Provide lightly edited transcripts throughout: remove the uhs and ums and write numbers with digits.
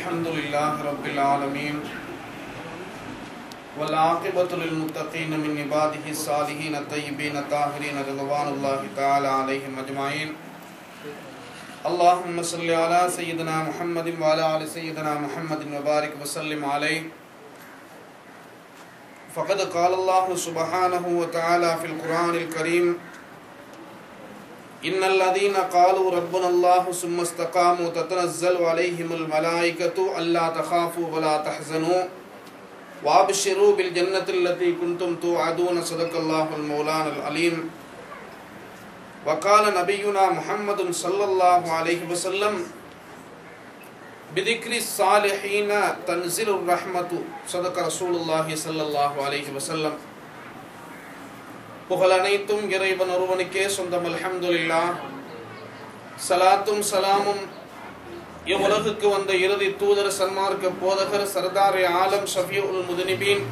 الحمدللہ رب العالمین والعاقبۃ للمتقین من عبادہ الصالحین الطیبین الطاہرین رضوان اللہ تعالی علیہم اجمعین اللہم صلی علی سیدنا محمد وعلی آل سیدنا محمد وبارک وسلم علیہ فقد قال اللہ سبحانہ وتعالی فی القرآن الکریم ان الذين قالوا ربنا الله ثم استقاموا تتنزل عليهم الملائكة الا تخافوا ولا تحزنوا وابشروا بالجنة التي كنتم توعدون صدق الله المولانا العليم وقال نبينا محمد صلى الله عليه وسلم بذكر الصالحين تنزل الرحمة صدق رسول الله صلى الله عليه وسلم புகழ் அனைத்தும் இறைவன் ஒருவனுக்கே சொந்தம். அல்ஹம்துலில்லாஹ். ஸலாத்தும் ஸலாமும் இவ்வுலகுக்கு வந்த இறுதி தூதர், சன்மார்க்க போதகர், சர்தார் ஆலம், ஷஃபியுல் முதுனிபீன்,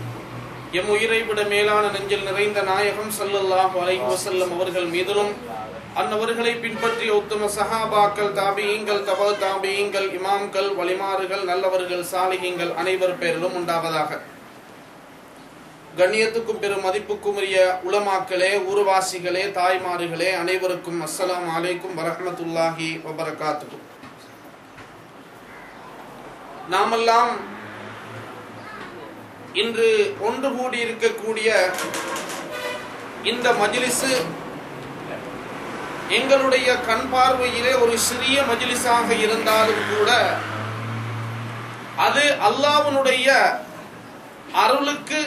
எம் உயிரை விட மேலான நெஞ்சில் நிறைந்த நாயகம் ஸல்லல்லாஹு அலைஹி வஸல்லம் அவர்கள் மீதிலும் அன்னவர்களை பின்பற்றிய உத்தம சஹாபாக்கள், தாபிஈன்கள், தபஅ தாபிஈன்கள், இமாம்கள், வலிமார்கள், நல்லவர்கள், சாலிஹீன்கள் அனைவர் பேரிலும் உண்டாவதாக. கண்ணியத்துக்கும் பெரும் மதிப்புக்கும் உரிய உலமாக்களே, ஊர்வாசிகளே, தாய்மார்களே அனைவருக்கும் அஸ்ஸலாமு அலைக்கும் வரஹ்மத்துல்லாஹி வபரகாத்துஹு. நாமெல்லாம் இன்று ஒன்று கூடி இருக்கக்கூடிய இந்த மஜ்லிஸ் எங்களுடைய கண் பார்வையிலே ஒரு சிறிய மஜ்லிஸாக இருந்தாலும் கூட அது அல்லாஹ்வுடைய அருளுக்கு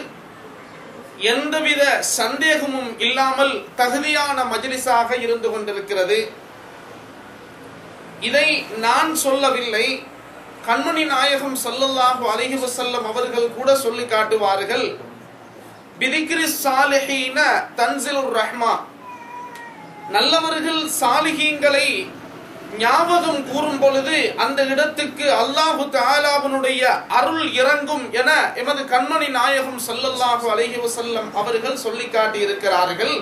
எந்தவித சந்தேகமும் இல்லாமல் தகுதியான மஜ்லிஸாக இருந்து கொண்டிருக்கிறது. இதை நான் சொல்லவில்லை, கண்மணி நாயகம் ஸல்லல்லாஹு அலைஹி வஸல்லம் அவர்கள் கூட சொல்லி காட்டுவார்கள். பிதிக்ரி ஸாலிஹீன தன்ஸிலுர் ரஹ்மா, நல்லவர்கள் சாலிஹீன்களை ஞாபகம் கூறும் பொழுது அந்த இடத்துக்கு அல்லாஹு தஆலாவுடைய அருள் இறங்கும் என எமது கண்மணி நாயகம் ஸல்லல்லாஹு அலைஹி வஸல்லம் அவர்கள் சொல்லி காட்டி இருக்கிறார்கள்.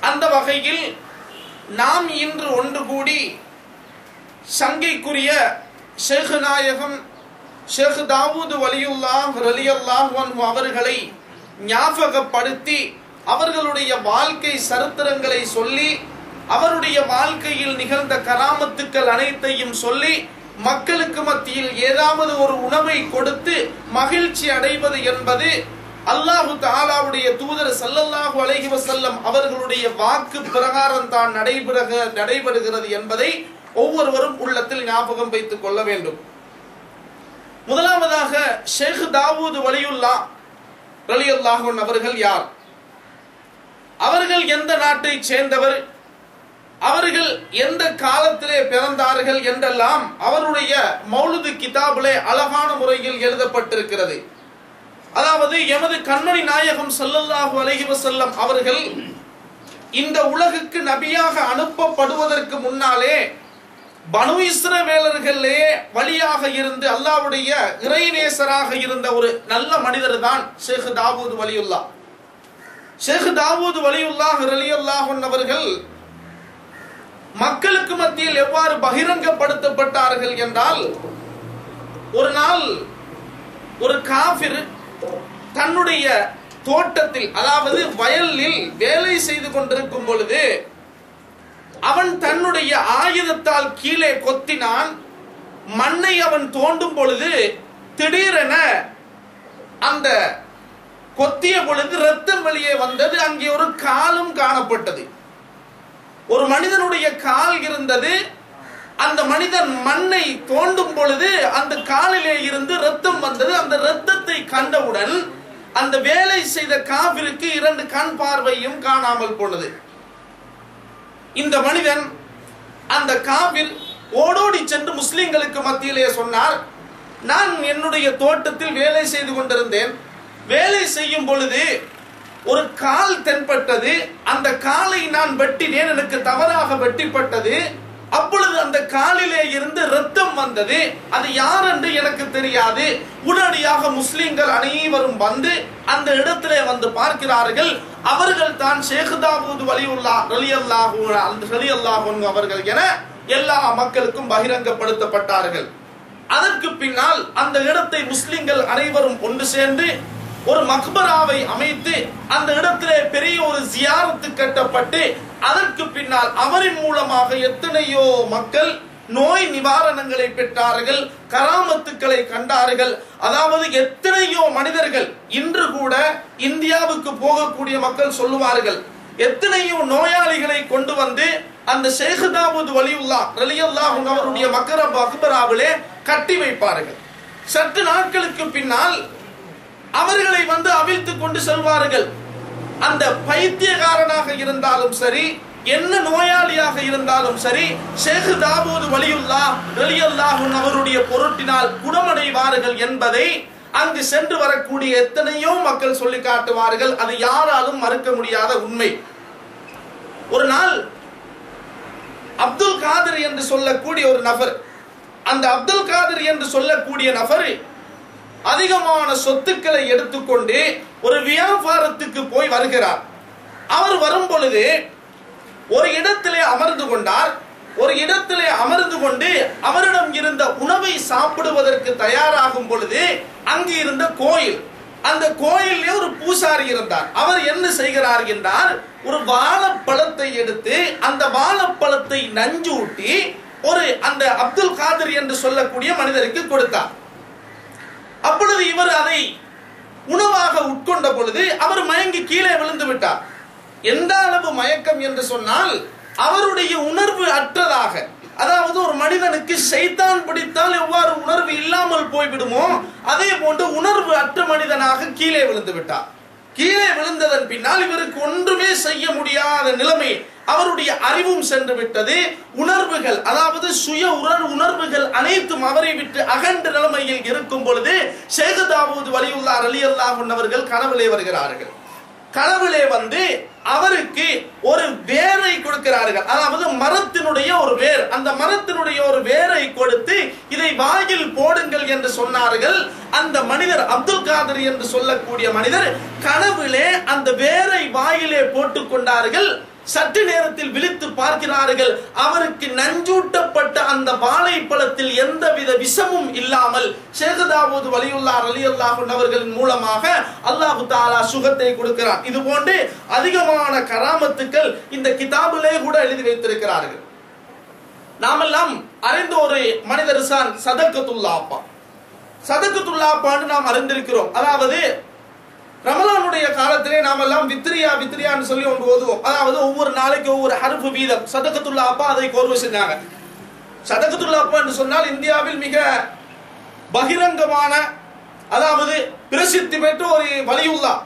அந்த வகையில் நாம் இன்று ஒன்று கூடி சங்கைக்குரிய ஷேக் நாயகம் ஷேக் தாவூத் வலியுல்லாஹ் ரலியல்லாஹு அன்ஹு அவர்களை ஞாபகப்படுத்தி அவர்களுடைய வாழ்க்கை சரித்திரங்களை சொல்லி அவருடைய வாழ்க்கையில் நிகழ்ந்த கராமத்துக்கள் அனைத்தையும் சொல்லி மக்களுக்கு மத்தியில் ஏதாவது ஒரு உணவை கொடுத்து மகிழ்ச்சி அடைவது என்பது அல்லாஹு தஆலாவுடைய தூதர் ஸல்லல்லாஹு அலைஹி வஸல்லம் அவர்களுடைய வாக்கு பிரகாரம் தான் நடைபெறுகிறது என்பதை ஒவ்வொருவரும் உள்ளத்தில் ஞாபகம் வைத்துக் கொள்ள வேண்டும். முதலாவதாக ஷேக் தாவூத் வலியுல்லாஹ் ரலியல்லாஹு அன்ஹு அவர்கள் யார்? அவர்கள் எந்த நாட்டை சேர்ந்தவர்? அவர்கள் எந்த காலத்திலே பிறந்தார்கள் என்றெல்லாம் அவருடைய மௌலிது கிதாபிலே அழகான முறையில் எழுதப்பட்டிருக்கிறது. அதாவது எமது கண்மணி நாயகம் ஸல்லல்லாஹு அலைஹி வஸல்லம் அவர்கள் இந்த உலகுக்கு நபியாக அனுப்பப்படுவதற்கு முன்னாலே பனு இஸ்ரவேலர்களே வழியாக இருந்து அல்லாஹ்வுடைய இறைநேசராக இருந்த ஒரு நல்ல மனிதர் தான் ஷேக் தாவூத் வலியுல்லாஹ். ஷேக் தாவூத் வலியுல்லாஹ் ரலியல்லாஹு அன்ஹு அவர்கள் மக்களுக்கு மத்தியில் எவ்வாறு பகிரங்கப்படுத்தப்பட்டார்கள் என்றால், ஒரு நாள் ஒரு காஃபிர் தன்னுடைய தோட்டத்தில், அதாவது வயலில் வேலை செய்து கொண்டிருக்கும் பொழுது அவன் தன்னுடைய ஆயுதத்தால் கீழே கொத்தினான். மண்ணை அவன் தோண்டும் பொழுது திடீரென அந்த கொத்திய பொழுது ரத்தம் வெளியே வந்தது. அங்கே ஒரு காலும் காணப்பட்டது. ஒரு மனிதனுடைய கால் இருந்தது. அந்த மனிதன் மண்ணை தோண்டும் பொழுது அந்த காலிலே இருந்து ரத்தம் வந்தது. அந்த ரத்தத்தை கண்டவுடன் அந்த வேலை செய்த காபிருக்கு 2 கண் பார்வையும் காணாமல் போனது. இந்த மனிதன், அந்த காபிர் ஓடோடி சென்று முஸ்லிம்களுக்கு மத்தியிலே சொன்னார், நான் என்னுடைய தோட்டத்தில் வேலை செய்து கொண்டிருந்தேன். வேலை செய்யும் பொழுது ஒரு கால் தென்பட்டது. அந்த காலை நான் வெட்டினேன், எனக்கு தவறாக வெட்டிப்பட்டது. அப்பொழுது அந்த காலிலே இருந்து ரத்தம் வந்தது. அது யார் என்று எனக்கு தெரியாது. உடனடியாக முஸ்லிம்கள் அனைவரும் வந்து அந்த இடத்திலே வந்து பார்க்கிறார்கள். அவர்கள் தான் ஷேக் தாவூத் வலியுல்லாஹ் ரலியல்லாஹு அன்ஹு அவர்கள் என எல்லா மக்களுக்கும் பகிரங்கப்படுத்தப்பட்டார்கள். அதற்கு பின்னால் அந்த இடத்தை முஸ்லிம்கள் அனைவரும் ஒன்று சேர்ந்து ஒரு மக்பராவை அமைத்து அந்த இடத்திலே பெரிய ஒரு ஜியாரத்து கட்டப்பட்டு அதற்கு பின்னால் அவரின் மூலமாக எத்தனையோ மக்கள் நோய் நிவாரணங்களை பெற்றார்கள், கராமத்துக்களை கண்டார்கள். அதாவது எத்தனையோ மனிதர்கள் இன்று கூட இந்தியாவுக்கு போகக்கூடிய மக்கள் சொல்லுவார்கள், எத்தனையோ நோயாளிகளை கொண்டு வந்து அந்த ஷேக் தாவூத் வலியுல்லாஹ் ரலியல்லாஹு அன்ஹு அவருடைய மக்பராவிலே கட்டி வைப்பார்கள். சற்று நாட்களுக்கு பின்னால் அவர்களை வந்து அவிழ்த்து கொண்டு செல்வார்கள். அந்த பைத்தியக்காரனாக இருந்தாலும் சரி, என்ன நோயாளியாக இருந்தாலும் சரி, ஷேக் தாவூத் வலியுல்லாஹ் ரலியல்லாஹு அன்ஹு அவருடைய பொருட்டினால் குணமடைவார்கள் என்பதை அங்கு சென்று வரக்கூடிய எத்தனையோ மக்கள் சொல்லி காட்டுவார்கள். அது யாராலும் மறுக்க முடியாத உண்மை. ஒரு நாள் அப்துல் காதிர் என்று சொல்லக்கூடிய ஒரு நபர், அந்த அப்துல் காதிர் என்று சொல்லக்கூடிய நபர் அதிகமான சொத்துக்களை எடுத்துக்கொண்டு ஒரு வியாபாரத்துக்கு போய் வருகிறார். அவர் வரும் பொழுது ஒரு இடத்திலே அமர்ந்து கொண்டார். ஒரு இடத்திலே அமர்ந்து கொண்டு அவரிடம் இருந்த உணவை சாப்பிடுவதற்கு தயாராகும் பொழுது அங்கு இருந்த கோயில், அந்த கோயிலே ஒரு பூசாரி இருந்தார். அவர் என்ன செய்கிறார் என்றால், ஒரு வாழைப்பழத்தை எடுத்து அந்த வாழைப்பழத்தை நஞ்சூட்டி ஒரு அந்த அப்துல் காதிர் என்று சொல்லக்கூடிய மனிதருக்கு கொடுத்தார். அப்பொழுது இவர் அதை உணவாக உட்கொண்ட பொழுது அவர் மயங்கி கீழே விழுந்து விட்டார். எந்த அளவு மயக்கம் என்று சொன்னால், அவருடைய உணர்வு அற்றதாக, அதாவது ஒரு மனிதனுக்கு ஷைத்தான் பிடித்தால் எவ்வாறு உணர்வு இல்லாமல் போய்விடுமோ அதே போன்று உணர்வு அற்ற மனிதனாக கீழே விழுந்து விட்டார். கீழே விழுந்ததன் பின்னால் இவருக்கு ஒன்றுமே செய்ய முடியாத நிலைமை, அவருடைய அறிவும் சென்று விட்டது. உணர்வுகள், அதாவது சுய உணர்வுகள் அனைத்தும் அவரை விட்டு அகன்ற நிலைமையில் இருக்கும் பொழுது ஷேக் தாவூத் வலியுல்லாஹ் ரலியல்லாஹு அன்ஹு அவர்கள் கனவிலே வருகிறார்கள். கனவிலே வந்து அவருக்கு ஒரு வேரை கொடுக்கிறார்கள், அதாவது மரத்தினுடைய ஒரு வேர். அந்த மரத்தினுடைய ஒரு வேரை கொடுத்து இதை வாயில் போடுங்கள் என்று சொன்னார்கள். அந்த மனிதர் அப்துல் காதிர் என்று சொல்லக்கூடிய மனிதர் கனவிலே அந்த வேரை வாயிலே போட்டுக் கொண்டார்கள். சற்று நேரத்தில் விழித்து பார்க்கிறார்கள், அவருக்கு நஞ்சூட்டப்பட்ட அந்த வாழைப்பழத்தில் எந்தவித விஷமும் இல்லாமல் ஷேக் தாவூத் வலியுல்லாஹ் ரலியல்லாஹு அன்ஹு அவர்களின் மூலமாக அல்லாஹ் தஆலா சுகத்தை கொடுக்கிறார். இது போன்று அதிகமான கராமத்துக்கள் இந்த கிதாபிலே கூட எழுதி வைத்திருக்கிறார்கள். நாமெல்லாம் அறிந்த ஒரு மனிதர் தான் சதகத்துல்லாஹ் அப்பா. சதகத்துல்லாஹ் அப்பான்னு நாம் அறிந்திருக்கிறோம். அதாவது ரமலானுடைய காலத்திலே நாம் எல்லாம் வித்ரியான்னு சொல்லி ஒன்று ஓதுவோம். அதாவது ஒவ்வொரு நாளைக்கு ஒவ்வொரு ஹர்ஃப் வீதம் சதகத்துல்லாஹ் அப்பா அதை கோர்வு செஞ்சாங்க. சதகத்துல்லாஹ் அப்பா என்று சொன்னால் இந்தியாவில் மிக பகிரங்கமான, அதாவது பிரசித்தி பெற்ற ஒரு வலியுல்லாஹ்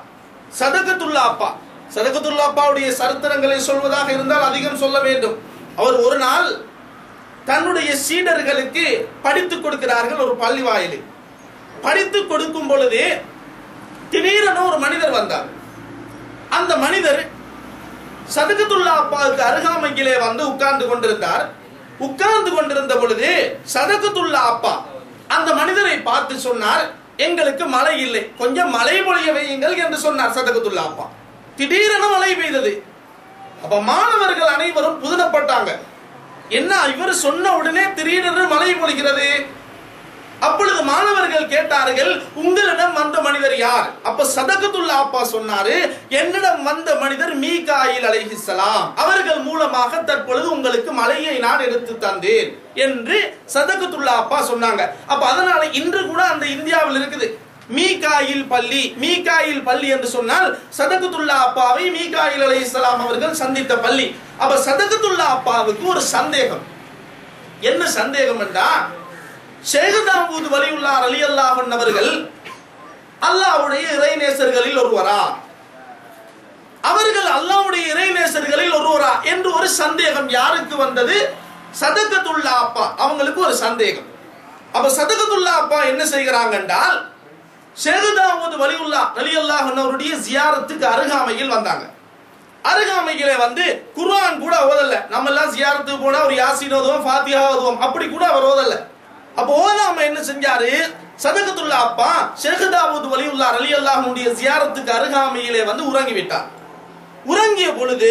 சதகத்துல்லாஹ் அப்பா. சதகத்துல்லாஹ் அப்பாவுடைய சரித்திரங்களை சொல்வதாக இருந்தால் அதிகம் சொல்ல வேண்டும். அவர் ஒரு நாள் தன்னுடைய சீடர்களுக்கு படித்துக் கொடுக்கிறார்கள். ஒரு பள்ளி வாயிலில் படித்துக் கொடுக்கும் பொழுது திடீரென ஒரு மனிதர் வந்தார். அந்த மனிதர் சதகத்துல்லாஹ் அப்பாவுக்கு அருகாமையிலே வந்து உட்கார்ந்து கொண்டிருந்தார். உட்கார்ந்து கொண்டிருந்த பொழுது சதகத்துல்லாஹ் அப்பா அந்த மனிதரை பார்த்து சொன்னார், எங்களுக்கு மழை இல்லை, கொஞ்சம் மழை பொழிய வையுங்கள் என்று சொன்னார் சதகத்துல்லாஹ் அப்பா. திடீரென மழை பெய்தது. அப்ப மாணவர்கள் அனைவரும் புதினப்பட்டாங்க. என்ன இவர் சொன்ன உடனே திடீரென மழை பொழிகிறது? அப்பொழுது மாணவர்கள் கேட்டார்கள், உங்களிடம் வந்த மனிதர் யார்? அப்ப சதகத்துல்லாஹ் அப்பா சொன்னாரு, என்னிடம் வந்த மனிதர் மீகாயில் அலைஹிஸ்ஸலாம், அவர்கள் மூலமாக தற்பொழுது உங்களுக்கு மலையை நான் எடுத்து தந்தேன் என்று சதகத்துல்லாஹ் அப்பா சொன்னாங்க. அப்ப அதனால இன்று கூட அந்த இந்தியாவில் இருக்குது மீகாயில் பள்ளி. மீகாயில் பள்ளி என்று சொன்னால் சதகத்துல்லாஹ் அப்பாவை மீகாயில் அலைஹிஸ்ஸலாம் அவர்கள் சந்தித்த பள்ளி. அப்ப சதகத்துல்லாஹ் அப்பாவுக்கு ஒரு சந்தேகம். என்ன சந்தேகம் என்றா, ஷேக் தாவூத் வலியுல்லாஹ் ரலியல்லாஹு அன்ஹு அவர்கள் அல்லாஹ்வுடைய இறைநேசர்களில் ஒருவரா, அவர்கள் அல்லாஹ்வுடைய இறைநேசர்களில் ஒருவரா என்று ஒரு சந்தேகம் யாருக்கு வந்தது? சதகத்துல்லாஹ் அப்பா அவங்களுக்கு ஒரு சந்தேகம். அப்ப சதகத்துல்லாஹ் அப்பா என்ன செய்கிறாங்க என்றால், ஷேக் தாவூத் வலியுல்லாஹ் ரலியல்லாஹு அன்ஹு அவருடைய ஜியாரத்துக்கு அருகாமையில் வந்தாங்க. அருகாமையிலே வந்து குர்ஆன் கூட ஓதல. நம்ம எல்லாம் ஜியாரத்துக்கு போனா ஒரு யாசீன் ஓதுவோம், ஃபாத்திஹா ஓதுவோம், அப்படி கூட அவர் ஓதல. அப்போ ஓதாம என்ன செஞ்சாரு? சதகத்துல்லாஹ் அப்பா ஷேக் தாவூத் வலியுல்லாஹ் ரலியல்லாஹு அன்ஹுடைய ஜியாரத்துக்கு அருகாமையிலே வந்து உறங்கி விட்டார். உறங்கிய பொழுது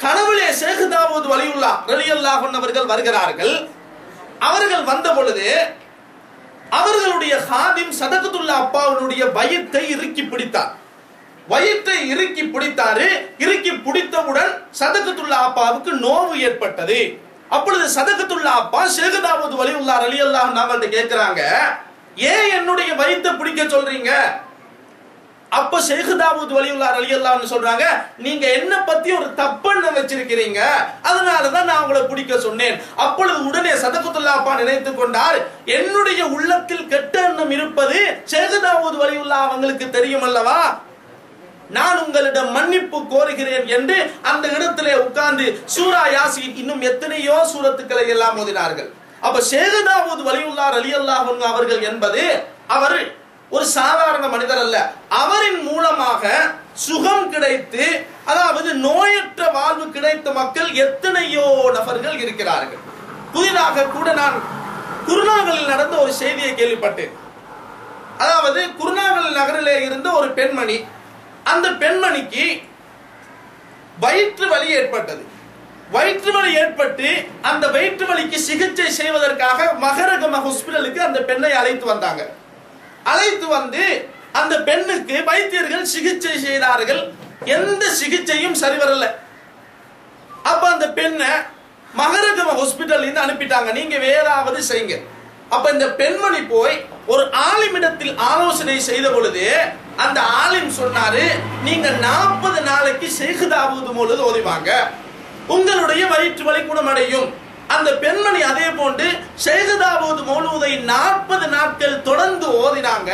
கனவிலே ஷேக் தாவூத் வலியுல்லாஹ் ரலியல்லாஹு அன்ஹு அவர்கள் வருகிறார்கள். அவர்கள் வந்த பொழுது அவர்களுடைய ஹாதிம் சதகத்துல்லா அப்பாவுடைய வயிற்றை இறுக்கி பிடித்தார். வயிற்றை இறுக்கி பிடித்தாரு. இறுக்கி பிடித்தவுடன் சதகத்துல்லா அப்பாவுக்கு நோவு ஏற்பட்டது. அப்பொழுது சதகத்துல்லா அப்பா ஷேக் தாவூத் வலியுல்லாஹ் ரலியல்லாஹு அன்ஹு அவங்கள்ட்ட கேட்கிறாங்க, ஏன் என்னுடைய வயிற்றை பிடிக்க சொல்றீங்க? அப்ப ஷேக் தாவூத் வலியுல்லாஹ் ரலியல்லாஹு அன்ஹு சொல்றாங்க, நீங்க என்ன பத்தி ஒரு தப்பெண்ணம் வச்சிருக்கிறீங்க, அதனாலதான் நான் உங்களை பிடிக்க சொன்னேன். அப்பொழுது உடனே சதகத்துல்லா அப்பா நினைத்துக் கொண்டார், என்னுடைய உள்ளத்தில் கெட்ட எண்ணம் இருப்பது ஷேக் தாவூத் வலியுல்லாஹ் அவங்களுக்கு தெரியும் அல்லவா, நான் உங்களிடம் மன்னிப்பு கோருகிறேன் என்று அந்த இடத்திலே உட்கார்ந்து சூரா யாசீன் இன்னும் எத்தனையோ சூரத்துக்களை எல்லாம் ஓதினார்கள். அப்ப ஷேக் தாவூத் வலியுல்லாஹ் ரலியல்லாஹு அன்ஹு அவர்கள் என்பது அவர் ஒரு சாதாரண மனிதர் அல்ல. அவரின் மூலமாக சுகம் கிடைத்து, அதாவது நோயற்ற வாழ்வு கிடைத்த மக்கள் எத்தனையோ நபர்கள் இருக்கிறார்கள். புதிதாக கூட நான் குருநாகலில் நடந்த ஒரு செய்தியை கேள்விப்பட்டேன். அதாவது குருநாகல் நகரிலே இருந்த ஒரு பெண்மணி, அந்த பெண்மணிக்கு வயிற்று வலி ஏற்பட்டது. வயிற்று வலி ஏற்பட்டு அந்த வயிற்று வலிக்கு சிகிச்சை செய்வதற்காக மகரகம ஹாஸ்பிடலுக்கு அந்த பெண்ணை அழைத்து வந்தாங்க. அழைத்து வந்து அந்த பெண்ணுக்கு வைத்தியர்கள் சிகிச்சை செய்தார்கள். எந்த சிகிச்சையும் சரிவரல. அப்ப அந்த பெண்ணை மகரகம ஹாஸ்பிடல் அனுப்பிட்டாங்க, நீங்க வேறாவது செய்யுங்க. அப்ப இந்த பெண்மணி போய் ஒரு ஆலிமிடத்தில் ஆலோசனை செய்த பொழுது அந்த ஆலிம் சொன்னாரு, நீங்க 40 நாளைக்கு ஷேக் தாவூத் மௌலூத் ஓதிவாங்க, உங்களுடைய வயிற்று வலி குணமடையும். அந்த பெண்மணி அதே போன்று ஷேக் தாவூத் மௌலூதை 40 நாட்கள் தொடர்ந்து ஓதினாங்க.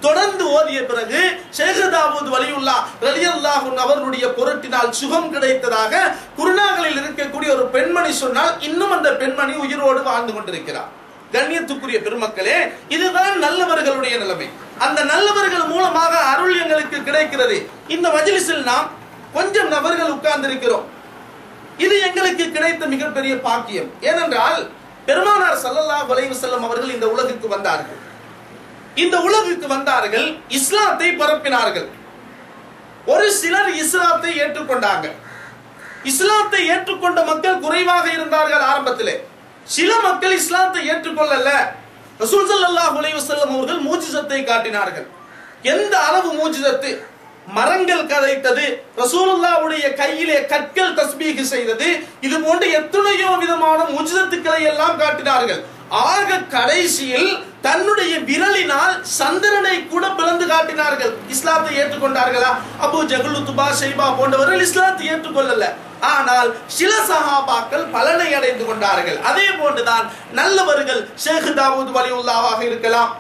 தொடர்ந்து ஓதிய பிறகு ஷேக் தாவூத் வலியுல்லாஹ் ரலியல்லாஹு அன்ஹு அவர்களுடைய பொருட்டினால் சுகம் கிடைத்ததாக குருநாகலில் இருக்கக்கூடிய ஒரு பெண்மணி சொன்னால், இன்னும் அந்த பெண்மணி உயிரோடு வாழ்ந்து கொண்டிருக்கிறார். கண்ணியத்துக்குரிய பெருமக்களே, இதுதான் நல்லவர்களுடைய நிலைமை. அந்த நல்லவர்கள் மூலமாக அருள் எங்களுக்கு கிடைக்கிறது. இந்த மஜ்லிஸில் நாம் கொஞ்சம் நபர்கள் உட்கார்ந்து இருக்கிறோம். இது எங்களுக்கு கிடைத்த மிகப்பெரிய பாக்கியம். ஏனென்றால் பெருமானார் ஸல்லல்லாஹு அலைஹி வஸல்லம் அவர்கள் இந்த உலகுக்கு வந்தார்கள். இந்த உலகுக்கு வந்தார்கள், இஸ்லாத்தை பரப்பினார்கள். ஒரு சிலர் இஸ்லாத்தை ஏற்றுக்கொண்டாங்க. இஸ்லாத்தை ஏற்றுக்கொண்ட மக்கள் குறைவாக இருந்தார்கள் ஆரம்பத்திலே. சில மக்கள் இஸ்லாத்தை ஏற்றுக்கொள்ளல. ரசூல் ஸல்லல்லாஹு அலைஹி வஸல்லம் அவர்கள் மூஜிசத்தை காட்டினார்கள். எந்த அளவு மூஜிசத்து! மரங்கள் கதைத்தது, ரசூலுல்லாஹ்வுடைய கையிலே கற்கள் தஸ்பீஹ் செய்தது, இது போன்ற எத்தனையோ விதமான மூஜிசத்துக்களை எல்லாம் காட்டினார்கள். ஆக கடைசியில் தன்னுடைய விரலினால் சந்திரனை கூட பிளந்து காட்டினார்கள். இஸ்லாத்தை ஏற்றுக்கொண்டார்களா? அபூ ஜஹல், உத்பா, ஷைபா போன்றவர்கள் இஸ்லாத்தை ஏற்றுக்கொள்ளல. ஆனால் சில சஹாபாக்கள் பலனை அடைந்து கொண்டார்கள். அதே போன்றுதான் நல்லவர்கள் ஷேக் தாவூத் வலியுல்லாஹாக இருக்கலாம்,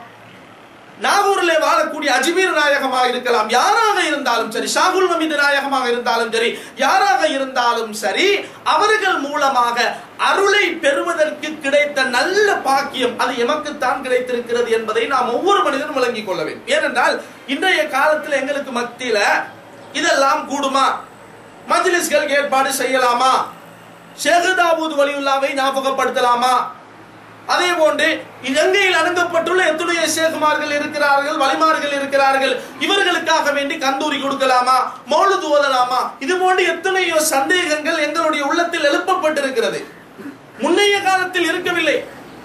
நாகூரிலே வாழக்கூடிய அஜ்மீர் நாயகமாக இருக்கலாம், யாராக இருந்தாலும் சரி, ஷாகுல் ஹமீது நாயகமாக இருந்தாலும் சரி, யாராக இருந்தாலும் சரி, அவர்கள் மூலமாக அருளை பெறுவதற்கு கிடைத்த நல்ல பாக்கியம் அது எமக்குத்தான் கிடைத்திருக்கிறது என்பதை நாம் ஒவ்வொரு மனிதனும் விளங்கிக் கொள்ள வேண்டும். ஏனென்றால் இன்றைய காலத்தில் எங்களுக்கு மத்தியில இதெல்லாம் கூடுமா? மஜ்லிஸ்கள் ஏற்பாடு செய்யலாமா? ஷேக் தாவூத் வலியுல்லாவை ஞாபகப்படுத்தலாமா? அதே போன்று இலங்கையில் அணுகப்பட்டுள்ள எத்தனையோ ஷேகுமார்கள் இருக்கிறார்கள், வலிமார்கள் இருக்கிறார்கள், இவர்களுக்காக வேண்டி கந்தூரி கொடுக்கலாமா, மௌலூத் ஓதலாமா? இது போன்று எத்தனையோ சந்தேகங்கள் எங்களுடைய உள்ளத்தில் எழுப்பப்பட்டிருக்கிறது. முன்னைய காலத்தில் இருக்கவில்லை.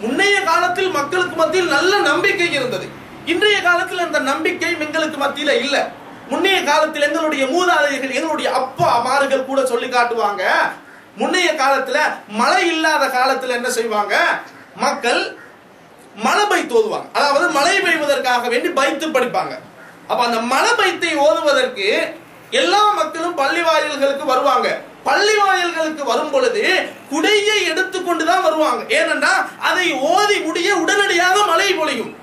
முன்னைய காலத்தில் மக்களுக்கு மத்தியில் நல்ல நம்பிக்கை இருந்தது. இன்றைய காலத்தில் அந்த நம்பிக்கை எங்களுக்கு மத்தியில இல்ல. முன்னைய காலத்தில் எங்களுடைய மூதாதையர்கள், எங்களுடைய அப்பா அம்மார்கள் கூட சொல்லி காட்டுவாங்க, முன்னைய காலத்துல மழை இல்லாத காலத்துல என்ன செய்வாங்க, மக்கள் மழை பைத்து ஓதுவாங்க. அதாவது மழை பெய்வதற்காக வேண்டி பைத்து படிப்பாங்க. அப்ப அந்த மழை பைத்தை ஓதுவதற்கு எல்லா மக்களும் பள்ளி வாயில்களுக்கு வருவாங்க. பள்ளி வாயில்களுக்கு வரும் பொழுது குடையை எடுத்துக்கொண்டுதான் வருவாங்க. ஏனென்றா அதை ஓதி முடிய உடனடியாக மழை பொழியும்.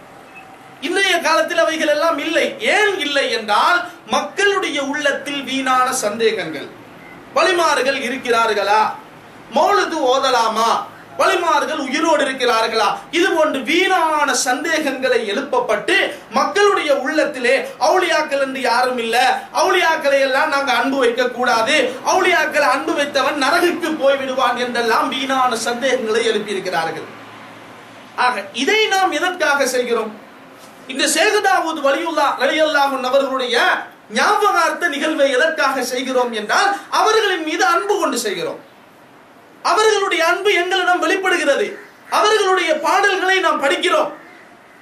இன்றைய காலத்தில் அவைகள் எல்லாம் இல்லை. ஏன் இல்லை என்றால் மக்களுடைய உள்ளத்தில் வீணான சந்தேகங்கள். வலிமார்கள் இருக்கிறார்களா? மௌலூத் ஓதலாமா? வலிமார்கள் உயிரோடு இருக்கிறார்களா? இது போன்று வீணான சந்தேகங்களை எழுப்பப்பட்டு மக்களுடைய உள்ளத்திலே அவுலியாக்கள் என்று யாரும் இல்ல, அவுலியாக்களை எல்லாம் நாங்க அன்பு வைக்க கூடாது, அவுலியாக்களை அன்பு வைத்தவன் நரகுக்கு போய் விடுவான் என்றெல்லாம் வீணான சந்தேகங்களை எழுப்பி இருக்கிறார்கள். ஆக இதை நாம் எதற்காக செய்கிறோம்? இந்த ஷேக் தாவூத் வலியுல்லாஹ் ரலியல்லாஹு அன்ஹு அவர்களுடைய ஞாபகார்த்த நிகழ்வை எதற்காக செய்கிறோம் என்றால் அவர்களின் மீது அன்பு கொண்டு செய்கிறோம். அவர்களுடைய அன்பு எங்களிடம் வெளிப்படுகிறது. அவர்களுடைய பாடல்களை நாம் படிக்கிறோம்.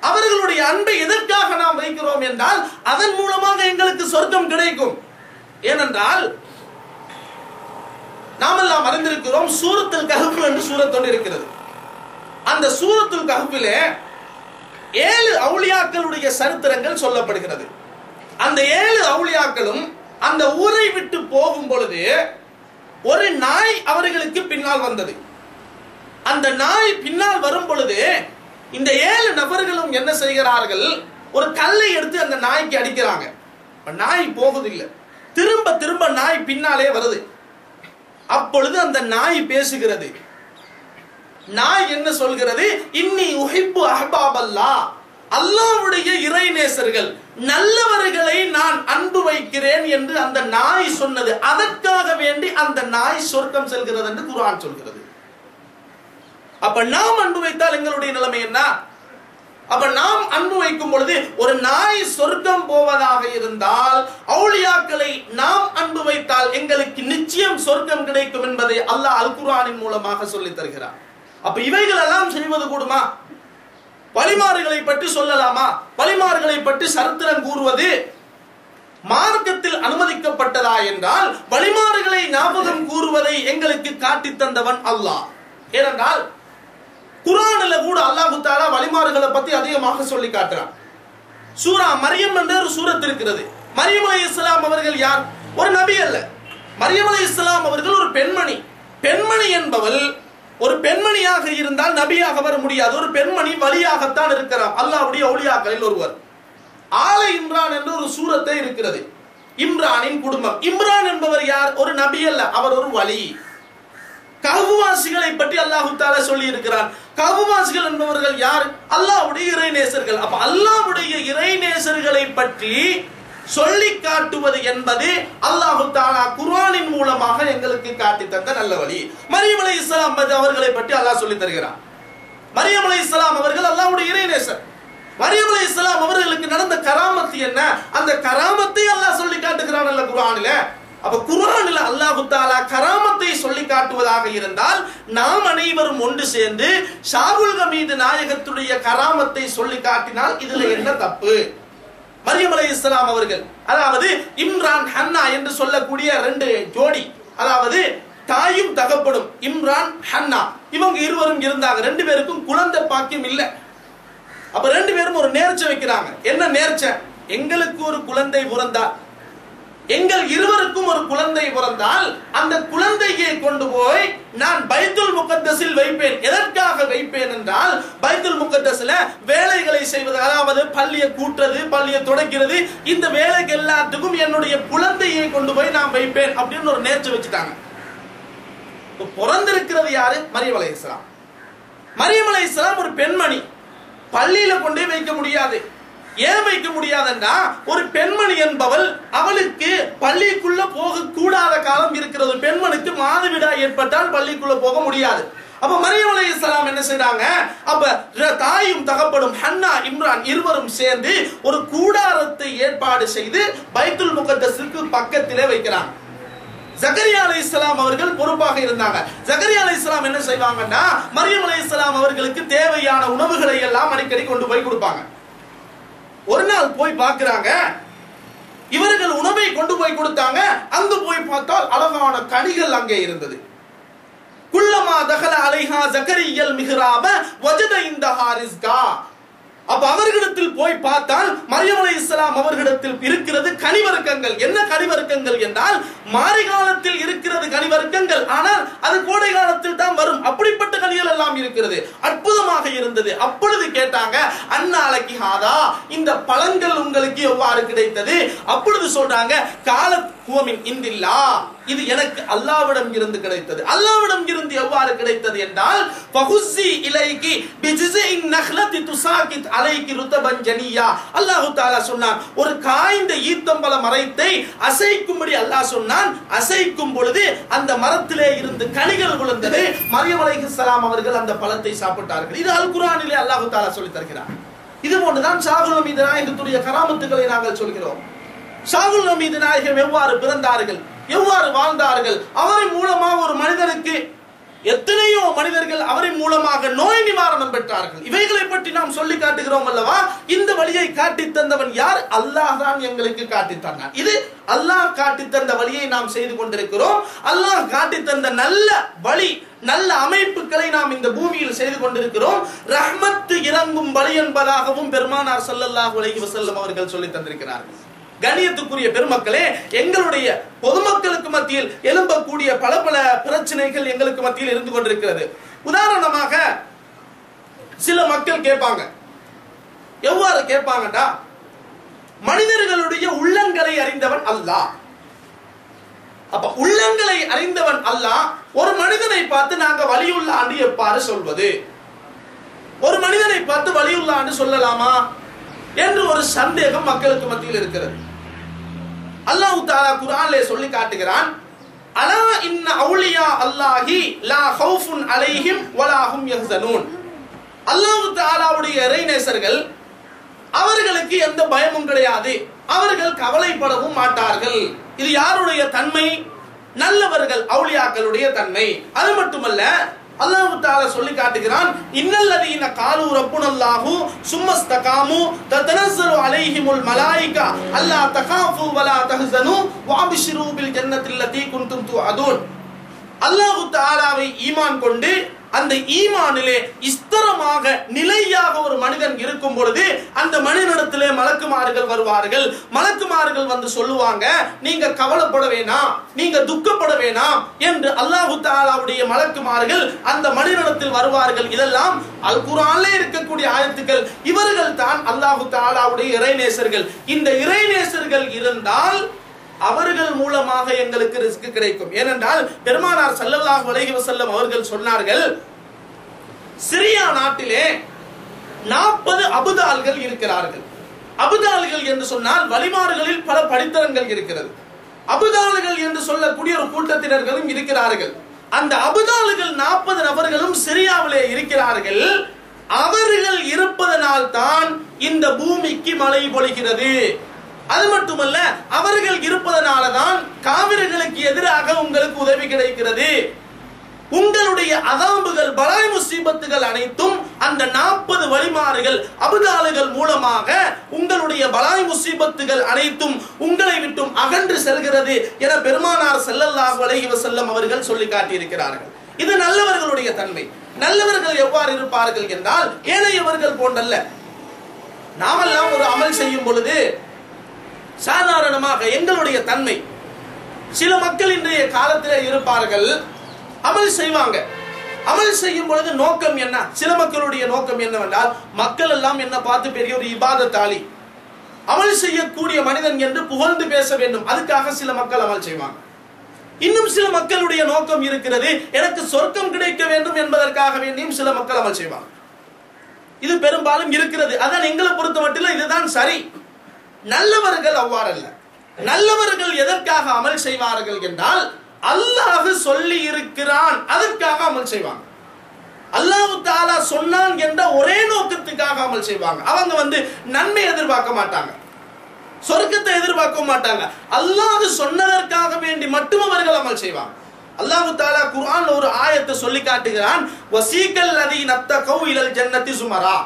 அவர்களுடைய அன்பை எதற்காக நாம் வைக்கிறோம் என்றால் அதன் மூலமாக எங்களுக்கு சொர்க்கம் கிடைக்கும். ஏனென்றால் நாமெல்லாம் அறிந்திருக்கிறோம், சூரத்துல் கஹ்ஃப் என்று சூரத் ஒன்று இருக்கிறது. அந்த சூரத்துல் கஹ்ஃபிலே 7 அவுலியாக்களுடைய சரித்திரங்கள் சொல்லப்படுகிறது. அந்த 7 அவுலியாக்களும் அந்த ஊரை விட்டு போகும் பொழுது ஒரு நாய் அவர்களுக்கு பின்னால் வந்தது. அந்த நாய் பின்னால் வரும் பொழுது இந்த 7 நபர்களும் என்ன செய்கிறார்கள், ஒரு கல்லை எடுத்து அந்த நாய்க்கு அடிக்கிறாங்க. நாய் போகுதில்லை, திரும்ப திரும்ப நாய் பின்னாலே வருது. அப்பொழுது அந்த நாய் பேசுகிறது. நாய் என்ன சொல்கிறது, இன்னி உஹிப்பு அஹ்பாபல்லாஹ், அல்லாஹ்வுடைய இறைநேசர்கள் நல்லவர்களை நான் அன்பு வைக்கிறேன் என்று அந்த நாய் சொன்னது. அதற்காக வேண்டி அந்த நாய் சொர்க்கம் செல்கிறது என்று குர்ஆன் சொல்கிறது. அப்ப நாம் அன்பு வைத்தால் எங்களுடைய நிலைமை என்ன? அப்ப நாம் அன்பு வைக்கும் பொழுது ஒரு நாய் சொர்க்கம் போவதாக இருந்தால் அவுலியாக்களை நாம் அன்பு வைத்தால் எங்களுக்கு நிச்சயம் சொர்க்கம் கிடைக்கும் என்பதை அல்லாஹ் அல் குர்ஆனின் மூலமாக சொல்லித் தருகிறார். அப்ப இவைகள் எல்லாம் செய்வது கூடுமா? வலிமார்களை பற்றி சொல்லலாமா? வலிமார்களை பற்றி சரித்திரம் கூறுவது மார்க்கத்தில் அனுமதிக்கப்பட்டதா என்றால் வலிமார்களை ஞாபகம் கூறுவதை எங்களுக்கு காட்டி தந்தவன் அல்லாஹ். ஏனென்றால் குர்ஆனில் கூட அல்லாஹ் தஆலா வலிமார்களை பத்தி அதிகமாக சொல்லி காட்டுறான். சூரா மரியம் என்ற ஒரு சூரத் இருக்கிறது. மரியம் அலைஹிஸ்ஸலாம் அவர்கள் யார்? ஒரு நபி அல்ல. மரியம் அலைஹிஸ்ஸலாம் அவர்கள் ஒரு பெண்மணி. பெண்மணி என்பவள் ஒரு பெண்மணியாக இருந்தால் நபியாக வர முடியாது. ஒரு பெண்மணி வலியாகத்தான் இருக்கிறார். அல்லாஹ்வுடைய அவுலியாக்களில் ஒருவர். ஆல இம்ரான் என்ற ஒரு சூரத்தை இருக்கிறது. இம்ரானின் குடும்பம். இம்ரான் என்பவர் யார்? ஒரு நபி அல்ல, அவர் ஒரு வலி. கஹ்ஃவாசிகளை பற்றி அல்லாஹ் தஆலா சொல்லி இருக்கிறார். கஹ்ஃவாசிகள் என்பவர்கள் யார்? அல்லாஹ்வுடைய இறைநேசர்கள். அப்ப அல்லாஹ்வுடைய இறைநேசர்களை பற்றி சொல்லி காட்டுவது என்பது அல்லாஹ் தஆலா குர்ஆனின் மூலமாக எங்களுக்கு காட்டி தந்த நல்ல வழி. மரியம் அலைஹிஸ்ஸலாம் அவர்களை பற்றி அல்லாஹ் சொல்லி தருகிறார். மரியம் அலைஹிஸ்ஸலாம் அவர்கள் அல்லாஹ்வுடைய இறைநேசர். மரியம் அலைஹிஸ்ஸலாம் அவர்களுக்கு நடந்த கராமத்து என்ன? அந்த கராமத்தை அல்லாஹ் சொல்லி காட்டுகிறான் அல்ல குர்ஆனில. அப்ப குர்ஆனில் அல்லாஹ் தஆலா கராமத்தை சொல்லி காட்டுவதாக இருந்தால் நாம் அனைவரும் ஒன்று சேர்ந்து ஷாகுல் ஹமீது நாயகத்துடைய கராமத்தை சொல்லி காட்டினால் இதுல என்ன தப்பு? மரியம் அலைஹிஸ்ஸலாம் அவர்கள், அதாவது இம்ரான் ஹன்னா என்று சொல்லக்கூடிய 2 ஜோடி, அதாவது தாயும் தகப்பனும், இம்ரான் ஹன்னா, இவங்க இருவரும் இருந்தாங்க. 2 பேருக்கும் குழந்தை பாக்கியம் இல்லை. அப்ப 2 பேரும் ஒரு நேர்ச்சை வைக்கிறாங்க. என்ன நேர்ச்சை? எங்களுக்கு ஒரு குழந்தை பிறந்தால், எங்கள் இருவருக்கும் ஒரு குழந்தை பிறந்தால் அந்த குழந்தையை கொண்டு போய் நான் பைத்துல் முகத்தஸில் வைப்பேன். எதற்காக வைப்பேன் என்றால் பைத்துல் முகத்தஸ்ல வேலைகளை செய்வது, அதாவது பள்ளியை கூட்டுறது, பள்ளியை துடைக்கிறது, இந்த வேலைக்கு எல்லாத்துக்கும் என்னுடைய குழந்தையை கொண்டு போய் நான் வைப்பேன் அப்படின்னு ஒரு நேர்ச்சி வச்சுட்டாங்க. பிறந்திருக்கிறது யாரு? மரியம் அலைஹிஸ்ஸலாம். மரியம் அலைஹிஸ்ஸலாம் ஒரு பெண்மணி. பள்ளியில கொண்டே வைக்க முடியாது. ஏன் வைக்க முடியாதுன்னா ஒரு பெண்மணி என்பவள் அவளுக்கு பள்ளிக்குள்ள போக கூடாத காலம் இருக்கிறது. பெண்மணிக்கு மாதவிடாய் ஏற்பட்டால் பள்ளிக்குள்ள போக முடியாது. அப்ப மரியம் அலைஹிஸ்ஸலாம் என்ன செய்றாங்க? அப்ப தாயும் தகப்பனும் ஹன்னா இம்ரான் இருவரும் சேர்ந்து ஒரு கூடாரத்தை ஏற்பாடு செய்து பைத்துல் முகத்தஸுக்கு பக்கத்திலே வைக்கிறாங்க. ஜக்கரியா அலைஹிஸ்ஸலாம் அவர்கள் பொறுப்பாக இருந்தாங்க. ஜக்கரியா அலைஹிஸ்ஸலாம் என்ன செய்வாங்கன்னா மரியம் அலைஹிஸ்ஸலாம் அவர்களுக்கு தேவையான உணவுகளை எல்லாம் அடிக்கடி கொண்டு போய் கொடுப்பாங்க. ஒரு நாள் போய் பார்க்கிறாங்க, இவர்கள் உணவை கொண்டு போய் கொடுத்தாங்க. அங்கு போய் பார்த்தால் அழகான கனிகள் அங்கே இருந்தது. குல்லமா தகல அலைஹா ஜக்கரியல் மிஹ்ராப வஜத இந்தஹா ரிஸ்கா. அப்ப அவர்களிடத்தில் போய் பார்த்தால் மரியம் அலைஹிஸ்ஸலாம் அவர்களிடத்தில் இருக்கிறது கனிவர்க்கங்கள். என்ன கனிவர்க்கங்கள் என்றால் மாரி காலத்தில் இருக்கிறது கனிவர்க்கங்கள், ஆனால் அது கோடை காலத்தில் தான் வரும். அப்படிப்பட்ட கனிகள் எல்லாம் இருக்கிறது. அற்புதமாக இருந்தது. அப்பொழுது கேட்டாங்க, அன்னாலக்கி ஹாதா, இந்த பழங்கள் உங்களுக்கு எவ்வாறு கிடைத்தது? அப்பொழுது சொல்றாங்க, காலத் குவமின் இந்தில்லா, இது எனக்கு அல்லாஹ்விடம் இருந்து கிடைத்தது. அல்லாஹ்விடம் இருந்து எவ்வாறு கிடைத்தது என்றால் ஃபஹுஸி இலைகி பிஜிஸின் நஹ்லதி துசாகித் அலைகி ருதபன் ஜனியா. அல்லாஹ் தஆலா சொன்னான், ஒரு காய்ந்த ஈத்தம்பழ மரத்தை அசைக்கும்படி அல்லாஹ் சொன்னான். அசைக்கும் பொழுது அந்த மரத்திலே இருந்து கனிகள் விழுந்தது. மரியம் அலைஹிஸ்ஸலாம் அவர்கள் அந்த பழத்தை சாப்பிட்டார்கள். இது அல் குர்ஆனிலே அல்லாஹ் தஆலா சொல்லி தருகிறார். இது போன்றுதான் ஷாகுல் ஹமீது நாயகத்துடைய கராமத்துகளை நாங்கள் சொல்கிறோம். ஷாகுல் ஹமீது நாயகம் எவ்வாறு பிறந்தார்கள், எவ்வாறு வாழ்ந்தார்கள், அவரின் மூலமாக ஒரு மனிதனுக்கு எத்தனையோ மனிதர்கள் அவரின் மூலமாக நோய் நிவாரணம் பெற்றார்கள். இவைகளை பற்றி நாம் சொல்லி காட்டுகிறோம் அல்லவா? இந்த வழியை காட்டி தந்தவன் யார்? அல்லாஹ் தான் எங்களுக்கு காட்டி தந்தான். இது அல்லாஹ் காட்டி தந்த வழியை நாம் செய்து கொண்டிருக்கிறோம். அல்லாஹ் காட்டி தந்த நல்ல வழி, நல்ல அமைப்புகளை நாம் இந்த பூமியில் செய்து கொண்டிருக்கிறோம். ரஹ்மத்து இறங்கும் வழி என்பதாகவும் பெருமானார் ஸல்லல்லாஹு அலைஹி வஸல்லம் அவர்கள் சொல்லி தந்திருக்கிறார்கள். கண்ணியத்துக்குரிய பெருமக்களே, எங்களுடைய பொதுமக்களுக்கு மத்தியில் எழும்பக்கூடிய பல பல பிரச்சனைகள் எங்களுக்கு மத்தியில் இருந்து கொண்டிருக்கிறது. உதாரணமாக சில மக்கள் கேட்பாங்க, எவ்வாறு கேட்பாங்கடா, மனிதர்களுடைய உள்ளங்களை அறிந்தவன் அல்லாஹ். அப்ப உள்ளங்களை அறிந்தவன் அல்லாஹ் ஒரு மனிதனை பார்த்து நாங்க வலியுல்லான்னு எப்பாறு சொல்வது? ஒரு மனிதனை பார்த்து வலியுல்லான்னு சொல்லலாமா என்று ஒரு சந்தேகம் மக்களுக்கு மத்தியில் இருக்கிறது. அல்லாஹ் தஆலா குர்ஆனிலே சொல்லி காட்டுகிறான், அலா இன்ன அவுலியா அல்லாஹி லா ஹவுஃபுன் அலைஹிம் வலா ஹும் யஹ்ஸனூன். அல்லாஹ் தஆலாவுடைய இறைநேசர்கள், அவர்களுக்கு எந்த பயமும் கிடையாது, அவர்கள் கவலைப்படவும் மாட்டார்கள். இது யாருடைய தன்மை? நல்லவர்கள், அவுலியாக்களுடைய தன்மை. அது மட்டுமல்ல, அல்லாஹ் தஆலா சொல்லி காட்டுகிறான், இன்னல்லதீன காலு ரப்புனல்லாஹு சும்மஸ்தகாமு ததனஸ்ஸலு அலைஹிமுல் மலாயிகா அல்லா தகாஃபு வலா தஹ்ஸனு வஅப்ஷிரு பில் ஜன்னத்தில் லதீ குன்தும் துஅதுன். அல்லாஹ் தஆலாவை ஈமான் கொண்டு அந்த ஈமானிலே ஸ்திரமாக நிலையாக ஒரு மனிதன் இருக்கும் பொழுது அந்த மனிதனிடத்திலே மலக்குமார்கள் வருவார்கள். மலக்குமார்கள் வந்து சொல்லுவாங்க, நீங்க கவலைப்பட வேணாம், நீங்க துக்கப்பட வேணாம் என்று அல்லாஹ் தஆலாவுடைய மலக்குமார்கள் அந்த மனிதனிடத்தில் வருவார்கள். இதெல்லாம் அல் குர்ஆனிலே இருக்கக்கூடிய ஆயத்துக்கள். இவர்கள் தான் அல்லாஹ் தஆலாவுடைய இறைநேசர்கள். இந்த இறைநேசர்கள் இருந்தால் அவர்கள் மூலமாக எங்களுக்கு ரிஸ்க் கிடைக்கும். ஏனென்றால் பெருமானார் ஸல்லல்லாஹு அலைஹி வஸல்லம் அவர்கள் சொன்னார்கள், சிரியா நாட்டிலே 40 அபுதால்கள் இருக்கிறார்கள். அபுதால்கள் என்று சொன்னால் வலிமார்களில் பல படித்தரங்கள் இருக்கிறது. அபுதால்கள் என்று சொல்லக்கூடிய ஒரு கூட்டத்தினர்களும் இருக்கிறார்கள். அந்த அபுதால்கள் 40 நபர்களும் சிரியாவிலே இருக்கிறார்கள். அவர்கள் இருப்பதனால் தான் இந்த பூமிக்கு மழை பொழிகிறது. அது மட்டுமல்ல, அவர்கள் இருப்பதனாலதான் காவிர்களுக்கு எதிராக உங்களுக்கு உதவி கிடைக்கிறது. உங்களுடைய அதாம்புகள், பலாய் முசீபத்துகள் அனைத்தும் அந்த 40 வழிமாறுகள் அபுதாலுகள் மூலமாக உங்களுடைய பலாய் முசீபத்துகள் அனைத்தும் உங்களை விட்டும் அகன்று செல்கிறது என பெருமானார் ஸல்லல்லாஹு அலைஹி வஸல்லம் அவர்கள் சொல்லி காட்டியிருக்கிறார்கள். இது நல்லவர்களுடைய தன்மை. நல்லவர்கள் எவ்வாறு இருப்பார்கள் என்றால், ஏழையவர்கள் போன்றல்ல. நாமெல்லாம் ஒரு அமல் செய்யும் பொழுது சாதாரணமாக எங்களுடைய தன்மை, சில மக்கள் இன்றைய காலத்திலே இருப்பார்கள், அமல் செய்வாங்க. அமல் செய்யும் பொழுது நோக்கம் என்ன? சில மக்களுடைய நோக்கம் என்னவென்றால், மக்கள் எல்லாம் என்ன பார்த்து பெரிய ஒரு இபாதத்தாளி, அமல் செய்யக்கூடிய மனிதன் என்று புகழ்ந்து பேச வேண்டும். அதுக்காக சில மக்கள் அமல் செய்வாங்க. இன்னும் சில மக்களுடைய நோக்கம் இருக்கிறது, எனக்கு சொர்க்கம் கிடைக்க வேண்டும் என்பதற்காக வேண்டியும் சில மக்கள் அமல் செய்வாங்க. இது பெரும்பாலும் இருக்கிறது. அதான் எங்களை பொறுத்த மட்டும் இதுதான் சரி. நல்லவர்கள் அவ்வாறல்ல. நல்லவர்கள் எதற்காக அமல் செய்வார்கள் என்றால், அல்லாஹ் சொல்லி இருக்கிறான் அதற்காக அமல் செய்வாங்க. அல்லாஹ் தஆலா சொன்னான் என்ற ஒரே நோக்கத்துக்காக அமல் செய்வாங்க. அவங்க நன்மை எதிர்பார்க்க மாட்டாங்க, சொர்க்கத்தை எதிர்பார்க்க மாட்டாங்க. அல்லாஹ் சொன்னதற்காக வேண்டி மட்டும் அவர்கள் அமல் செய்வாங்க. அல்லாஹ் தஆலா குர்ஆன்ல ஒரு ஆயத்தை சொல்லி காட்டுகிறான், வஸீகல் லதீன தகௌ இலல் ஜன்னதி சுமரா.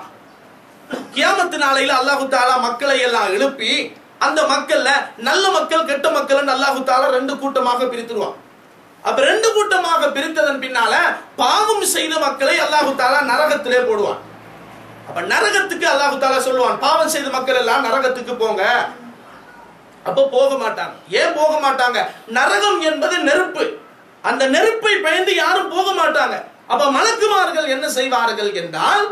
கியாமத் நாளையில அல்லாஹ் தஆலா மக்களை எல்லாம் எழுப்பி அந்த மக்கள்ல நல்ல மக்கள் கெட்ட மக்கள் அல்லாஹ் தஆலா 2 கூட்டமாக பிரித்துருவான். அப்ப 2 கூட்டமாக பிரித்ததன் பின்னால பாவம் செய்த மக்களை அல்லாஹ் தஆலா நரகத்திலே போடுவான். அப்ப நரகத்துக்கு அல்லாஹ் தஆலா சொல்லுவான், பாவம் செய்த மக்கள் எல்லாம் நரகத்துக்கு போங்க. அப்ப போக மாட்டாங்க. ஏன் போக மாட்டாங்க? நரகம் என்பது நெருப்பு. அந்த நெருப்பை பயந்து யாரும் போக மாட்டாங்க. அப்ப மலக்குமார்கள் என்ன செய்வார்கள் என்றால்,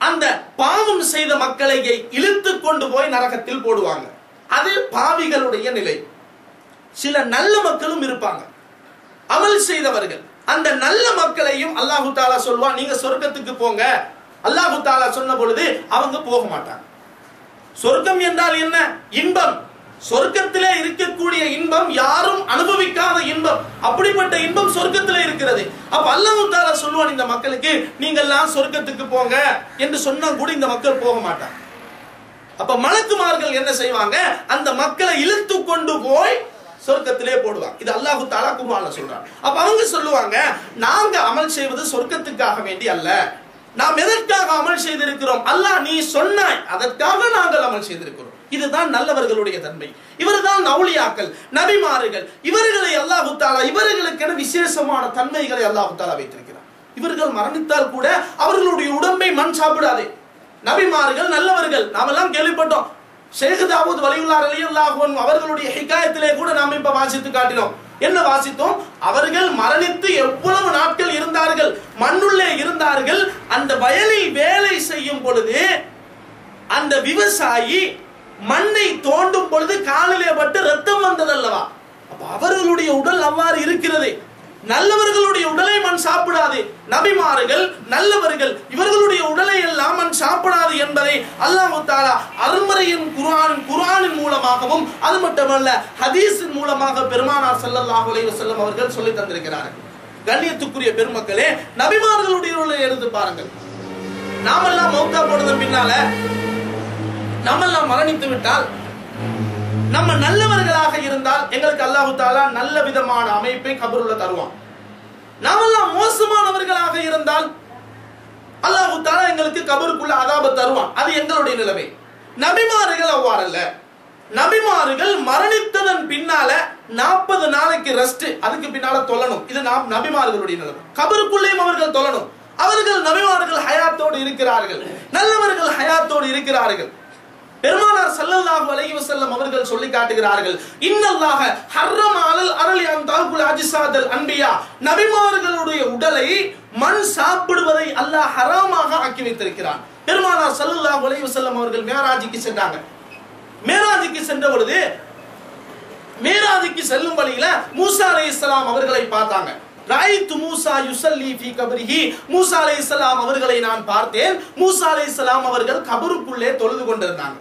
அந்த பாவம் செய்த மக்களை இழுத்து கொண்டு போய் நரகத்தில் போடுவாங்க. அது பாவிகளுடைய நிலை. சில நல்ல மக்களும் இருப்பாங்க, அமல் செய்தவர்கள். அந்த நல்ல மக்களையும் அல்லாஹ் தஆலா சொல்வான், நீங்க சொர்க்கத்துக்கு போங்க. அல்லாஹ் தஆலா சொன்ன பொழுது அவங்க போக மாட்டாங்க. சொர்க்கம் என்றால் என்ன? இன்பம். சொர்க்கத்திலே இருக்கக்கூடிய இன்பம் யாரும் அனுபவிக்காத இன்பம். அப்படிப்பட்ட இன்பம் சொர்க்கத்திலே இருக்கிறது. அப்ப அல்லாஹ் தஆலா சொல்வான் இந்த மக்களுக்கு, நீங்க எல்லாம் சொர்க்கத்துக்கு போங்க என்று சொன்னா கூட இந்த மக்கள் போக மாட்டாங்க. அப்ப மலக்குமார்கள் என்ன செய்வாங்க? அந்த மக்களை இழுத்து கொண்டு போய் சொர்க்கத்திலே போடுவாங்க. இது அல்லாஹ் தஆலா குர்ஆன்ல சொல்றான். அப்ப அவங்க சொல்லுவாங்க, நாங்க அமல் செய்வது சொர்க்கத்துக்காக வேண்டி அல்ல, நாம் எதற்காக அமல் செய்திருக்கிறோம், அல்லாஹ் நீ சொன்னாய் அதற்காக நாங்கள் அமல் செய்திருக்கிறோம். இதுதான் நல்லவர்களுடைய தன்மை. இவர்தான் அவுலியாக்கள், நபிமார்கள். இவர்களை அல்லாஹ் தஆலா இவர்களுக்கென விசேஷமான தன்மைகளை அல்லாஹ் தஆலா வைத்திருக்கிறார். இவர்கள் மரணித்தால் கூட அவர்களுடைய உடம்பை மண் சாப்பிடாதே. நபிமார்கள் நல்லவர்கள், நாமெல்லாம் கேள்விப்பட்டோம். ஷேக் தாவூத் வலியுல்லாஹ் ரலியல்லாஹு அன்ஹு அவர்களுடைய ஹிகாயத்திலே கூட நாம் இப்ப வாசித்து காட்டினோம். என்ன வாசித்தோம்? அவர்கள் மரணித்து எவ்வளவு நாட்கள் இருந்தார்கள், மண்ணுள்ளே இருந்தார்கள். அந்த வயலில் வேலை செய்யும் பொழுது அந்த விவசாயி மண்ணை தோண்டும் பொழுது காலிலே பட்டு ரத்தம் வந்ததல்லவா? அப்ப அவர்களுடைய உடல் அவ்வாறு இருக்கிறது. நல்லவர்களுடைய உடலை மண் சாப்பிடாது. நபிமார்கள் நல்லவர்கள், இவர்களுடைய உடலை எல்லாம் மண் சாப்பிடாது என்பதை அல்லாஹ் தஆலா அருள்மறையின் குர்ஆனின் மூலமாகவும் அது மட்டுமல்ல ஹதீஸின் மூலமாக பெருமானார் ஸல்லல்லாஹு அலைஹி வஸல்லம் அவர்கள் சொல்லி தந்திருக்கிறார்கள். கண்ணியத்துக்குரிய பெருமக்களே, நபிமார்களுடைய உடலை எடுத்து பாருங்கள். நாமெல்லாம் மௌத்தா போனதன் பின்னால நாமெல்லாம் மரணித்து விட்டால், நம்ம நல்லவர்களாக இருந்தால் எங்களுக்கு அல்லாஹ் தஆலா நல்ல விதமான அமைப்பை கபருல தருவான். நாமெல்லாம் மோசமானவர்களாக இருந்தால் அல்லாஹ் தஆலா எங்களுக்கு கபருக்குள்ள அதாப தருவான். அது எங்களுடைய நிலைமை. நபிமார்கள் அவ்வாறல்ல. நபிமார்கள் மரணித்ததன் பின்னால 40 நாளைக்கு ரெஸ்ட், அதுக்கு பின்னால தொழணும். இது நபிமார்களுடைய நிலைமை. கபருக்குள்ளேயும் அவர்கள் தொழணும். அவர்கள் நபிமார்கள் ஹயாத்தோடு இருக்கிறார்கள், நல்லவர்கள் ஹயாத்தோடு இருக்கிறார்கள். பெருமானார் ஸல்லல்லாஹு அலைஹி வஸல்லம் அவர்கள் சொல்லி காட்டுகிறார்கள், இன்னல்லாஹ ஹர்ரம அலல் அரலி அன் தஅகுல் அஜ்ஸாதல் அன்பியா, நபிமார்களுடைய உடலை மண் சாப்பிடுவதை அல்லாஹ் ஹராமாக ஆக்கி வைத்திருக்கிறான். பெருமானார் ஸல்லல்லாஹு அலைஹி வஸல்லம் அவர்கள் மேராஜுக்கு சென்றாங்க. மேராஜுக்கு சென்ற பொழுது மேராஜுக்கு செல்லும் வழியில மூசா அலைஹிஸ்ஸலாம் அவர்களை பார்த்தாங்க. ராயித்து மூசா யுஸல்லி ஃபீ கப்ரிஹி, மூசா அலைஹிஸ்ஸலாம் அவர்களை நான் பார்த்தேன். மூசா அலைஹிஸ்ஸலாம் அவர்கள் கபருக்குள்ளே தொழுது கொண்டிருந்தாங்க.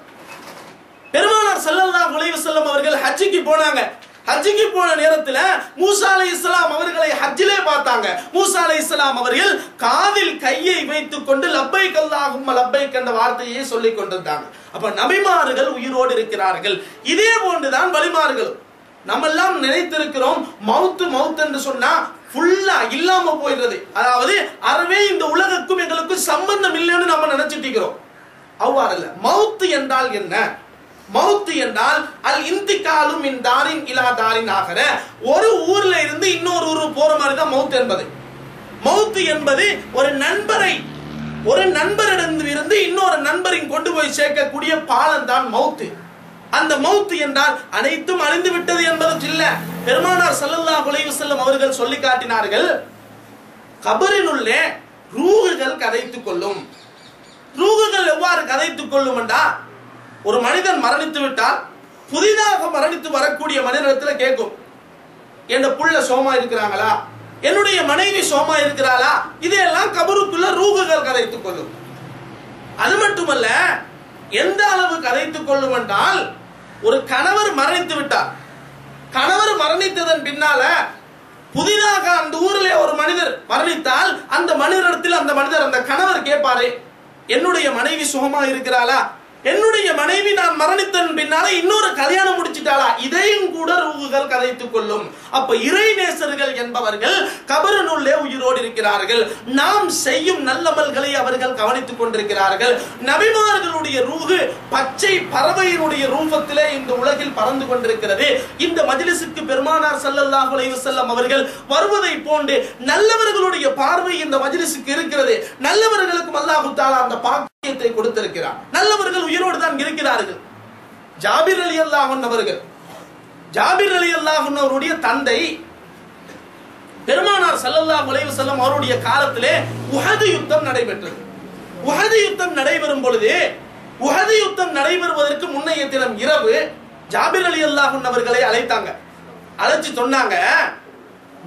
பெருமானார் ஸல்லல்லாஹு அலைஹி வஸல்லம் அவர்கள் ஹஜ்ஜுக்கு போனாங்க. ஹஜ்ஜுக்கு போன நேரத்துல மூசா அலைஹிஸ்ஸலாம் அவர்களை ஹஜ்ஜிலே பார்த்தாங்க. மூசா அலைஹிஸ்ஸலாம் அவர்கள் காதில் கையை வைத்துக் கொண்டு லப்பைக் அல்லாஹும்ம லப்பைக் என்ற வார்த்தையை சொல்லிக் கொண்டிருந்தாங்க. அப்ப நபிமார்கள் உயிரோடு இருக்கிறார்கள். இதே போன்றுதான் வலிமார்கள். நம்ம எல்லாம் நினைத்திருக்கிறோம் மவுத் என்று சொன்னா ஃபுல்லா இல்லாம போயிடுறது, அதாவது அறவே இந்த உலகக்கும் எங்களுக்கும் சம்பந்தம் இல்லைன்னு நம்ம நினைச்சிட்டு இருக்கிறோம். அவ்வாறு இல்ல. மவுத் என்றால் என்ன? மவுத் என்றால் அல் இன்திகாலு மின் தாரின் இலா தாரின் ஆகிற, ஒரு ஊர்ல இருந்து இன்னொரு ஊர் போற மாதிரி தான் மவுத் என்பது. மவுத் என்பது ஒரு நண்பரிடமிருந்து இன்னொரு நண்பரின் கொண்டு போய் சேர்க்கக்கூடிய பாலம் தான் மவுத். அந்த மவுத் என்றால் அனைத்தும் அழிந்து விட்டது என்பது இல்ல. பெருமானார் ஸல்லல்லாஹு அலைஹி வஸல்லம் அவர்கள் சொல்லி காட்டினார்கள், கபரினுள்ளே ரூஹுகள் கதைத்துக் கொள்ளும். ரூஹுகள் எவ்வாறு கதைத்துக் கொள்ளும் என்றா, ஒரு மனிதன் மரணித்து விட்டால் புதிதாக மரணித்து வரக்கூடிய மனிதனிடத்தில் கேட்கும், என் புள்ள சோமா இருக்கிறாங்களா, என்னுடைய மனைவி சோமா இருக்கிறாளா, இதையெல்லாம் கபருக்குள்ள ரூஹுகள் கதைத்துக் கொள்ளும். அது மட்டுமல்ல, எந்த அளவு கதைத்துக் கொள்ளும் என்றால், ஒரு கணவர் மரணித்து விட்டார். கணவர் மரணித்ததன் பின்னால புதிதாக அந்த ஊரிலே ஒரு மனிதர் மரணித்தால் அந்த மனிதரிடத்தில் அந்த கணவர் கேட்பாரே, என்னுடைய மனைவி சுகமா இருக்கிறாளா, என்னுடைய மனைவி நான் மரணித்ததன் பின்னால இன்னொரு கல்யாணம் முடிச்சிட்டாளா, இதையும் கூட ரூஹுகள் கதைத்துக் கொள்ளும். அப்ப இறை நேசர்கள் என்பவர்கள் கபரினுள்ளே உயிரோடு இருக்கிறார்கள். நாம் செய்யும் நல்லமல்களை அவர்கள் கவனித்துக் கொண்டிருக்கிறார்கள். நபிமார்களுடைய ரூஹு பச்சை பறவையினுடைய ரூபத்திலே இந்த உலகில் பறந்து கொண்டிருக்கிறது. இந்த மஜ்லிஸுக்கு பெருமானார் ஸல்லல்லாஹு அலைஹி வஸல்லம் அவர்கள் வருவதை போன்று நல்லவர்களுடைய பார்வை இந்த மஜ்லிஸுக்கு இருக்கிறது. நல்லவர்களுக்கும் அல்லாஹ் தஆலா அந்த பாக்கியத்தை கொடுத்திருக்கிறார். நல்லவர்கள் உயிரோடு தான் இருக்கிறார்கள். ஜாபிர் ரலியல்லாஹு அன்ஹு அவருடைய தந்தை பெருமானார் ஸல்லல்லாஹு அலைஹி வஸல்லம் அவருடைய காலத்திலே உஹது யுத்தம் நடைபெற்றது. உஹது யுத்தம் நடைபெறும் பொழுது, உஹது யுத்தம் நடைபெறுவதற்கு முன்னைய தினம் இரவு ஜாபிர் ரலியல்லாஹு அன்ஹு அவர்களை அழைத்தாங்க. அழைச்சு சொன்னாங்க,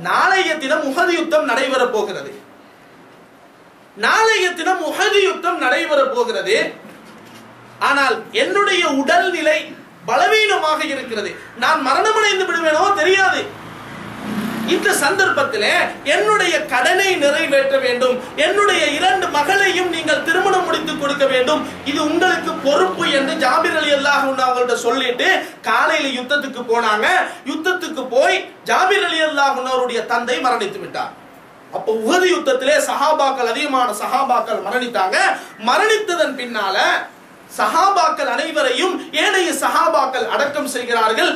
நாளைய தினம் உஹது யுத்தம் நடைபெற போகிறது. நாளைய தினம் உஹது யுத்தம் நடைபெற போகிறது. ஆனால் என்னுடைய உடல்நிலை பலவீனமாக இருக்கிறது. நான் மரணமடைந்து விடுவேனோ தெரியாது. இந்த சந்தர்ப்பத்திலே என்னுடைய கடனை நிறைவேற்ற வேண்டும், என்னுடைய 2 மகளையும் நீங்கள் திருமணம் முடித்து கொடுக்க வேண்டும், இது உங்களுக்கு பொறுப்பு என்று ஜாபிர் ரலியல்லாஹு அன்ஹு அவங்கள்ட்ட சொல்லிட்டு காலையில யுத்தத்துக்கு போனாங்க. யுத்தத்துக்கு போய் ஜாபிர் ரலியல்லாஹு அன்ஹு அவருடைய தந்தை மரணித்து விட்டார். அப்ப உஹது யுத்தத்திலே சஹாபாக்கள், அதிகமான சஹாபாக்கள் மரணித்தாங்க. மரணித்ததன் பின்னால சஹாபாக்கள் அனைவரையும் ஏனைய சஹாபாக்கள் அடக்கம் செய்கிறார்கள்.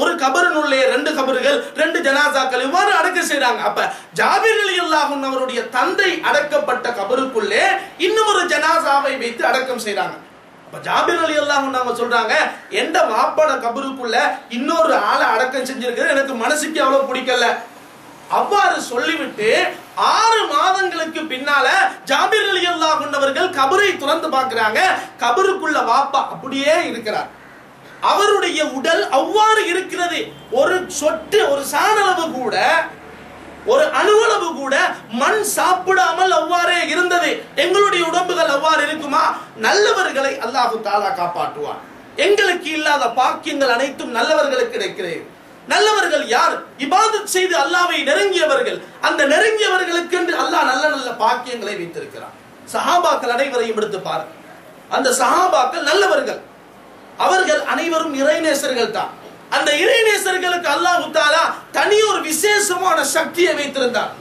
ஒரு கபரினுள்ளே 2 கபர்கள், 2 ஜனாசாக்கள் இவ்வாறு அடக்கம் செய்றாங்க. அப்ப ஜாபிர் ரலியல்லாஹு அன்ஹு அவருடைய தந்தை அடக்கப்பட்ட கபருக்குள்ளே இன்னும் ஒரு ஜனாசாவை வைத்து அடக்கம் செய்றாங்க. அப்ப ஜாபிர் ரலியல்லாஹு அன்ஹு அவங்க சொல்றாங்க, எந்த வாப்பட கபருக்குள்ள இன்னொரு ஆளை அடக்கம் செஞ்சிருக்கிறது எனக்கு மனசுக்கு அவ்வளவு பிடிக்கல. அவ்வாறு சொல்லிவிட்டு 6 மாதங்களுக்கு பின்னால ஜாபிர் ரலியல்லாஹு அன்ஹு அவர்கள் கபரை துறந்து பார்க்கிறாங்க. கபருக்குள்ள வாப்பா அப்படியே இருக்கிறார். அவருடைய உடல் அவ்வாறு இருக்கிறது. ஒரு சொட்டு, ஒரு சாணளவு கூட, ஒரு அணுவளவு கூட மண் சாப்பிடாமல் அவ்வாறே இருந்தது. எங்களுடைய உடம்புகள் அவ்வாறு இருக்குமா? நல்லவர்களை அல்லாஹு தஆலா காப்பாற்றுவார். எங்களுக்கு இல்லாத பாக்கியங்கள் அனைத்தும் நல்லவர்களுக்கு கிடைக்கிறது. நல்லவர்கள் யார்? இபாதத் செய்து அல்லாஹ்வை நெருங்கியவர்கள். அந்த நெருங்கியவர்களுக்கு என்று அல்லாஹ் நல்ல நல்ல பாக்கியங்களை வைத்திருக்கிறார். சஹாபாக்கள் அனைவரையும் எடுத்து பாருங்கள். அந்த சஹாபாக்கள் நல்லவர்கள். அவர்கள் அனைவரும் இறைநேசர்கள் தான். அந்த இறைநேசர்களுக்கு அல்லாஹ் தஆலா தனி ஒரு விசேஷமான சக்தியை வைத்திருந்தார்.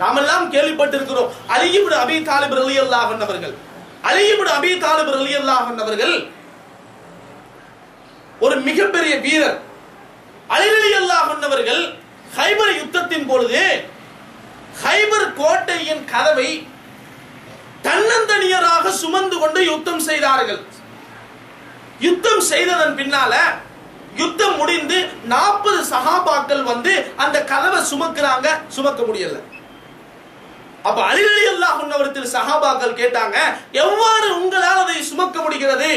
நாமெல்லாம் கேள்விப்பட்டிருக்கிறோம். அலி இப்னு அபீ தாலிப் ரலியல்லாஹு அன்ஹு அவர்கள், அலி இப்னு அபீ தாலிப் ரலியல்லாஹு அன்ஹு அவர்கள் ஒரு மிகப்பெரிய வீரர். அலி ரலியல்லாஹு அன்ஹு அவர்கள் கைபர் யுத்தத்தின் பொழுது கைபர் கோட்டையின் கதவை தன்னந்தனியராக சுமந்து கொண்டு யுத்தம் செய்தார்கள். யுத்தம் செய்ததன் பின்னால யுத்தம் முடிந்து 40 சஹாபாக்கள் வந்து அந்த கதவை சுமக்குறாங்க. சுமக்க முடியல. அப்ப அலி ரலியல்லாஹு அன்ஹு அவர்கள் சஹாபாக்கள் கேட்டாங்க, எவ்வாறு உங்களால் அதை சுமக்க முடிகிறது?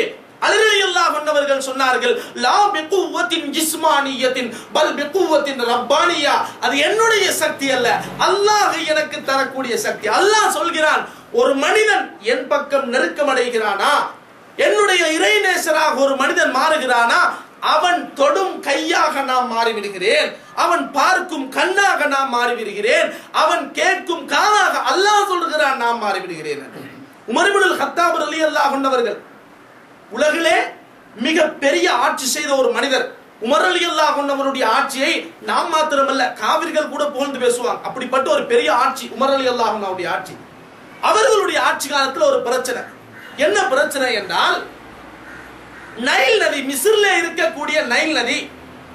அலி ரலியல்லாஹு அன்ஹு அவர்கள் சொன்னார்கள், லா பிகுவத்தின் ஜிஸ்மானியத்தின் பல் பிகுவத்தின் ரப்பானியா. அது என்னுடைய சக்தி அல்ல, அல்லாஹ் எனக்கு தரக்கூடிய சக்தி. அல்லாஹ் சொல்கிறான், ஒரு மனிதன் என் பக்கம் நெருக்கம் அடைகிறானா, என்னுடைய இறைநேசராக ஒரு மனிதன் மாறுகிறானா, அவன் தொடும் கையாக நான் மாறிவிடுகிறேன், அவன் பார்க்கும் கண்ணாக நான் மாறிவிடுகிறேன், அவன் கேட்கும் காதாக அல்லாஹ் சொல்கிறான் நான் மாறிவிடுகிறேன். உமர் இப்னுல் கத்தாப் ரலியல்லாஹு அன்ஹு அவர்கள் உலகிலே மிக பெரிய ஆட்சி செய்த ஒரு மனிதர். உமர் ரலியல்லாஹு அன்ஹு அவருடைய ஆட்சியை நாம் மாத்திரமல்ல, காவிர்கள் கூட புகழ்ந்து பேசுவாங்க. அப்படிப்பட்ட ஒரு பெரிய ஆட்சி உமர் ரலியல்லாஹு அன்ஹு அவருடைய ஆட்சி. அவர்களுடைய ஆட்சி காலத்தில் ஒரு பிரச்சனை. என்ன பிரச்சனை என்றால், நைல் நதி, மிஸ்ர்ல இருக்கக்கூடிய நைல் நதி,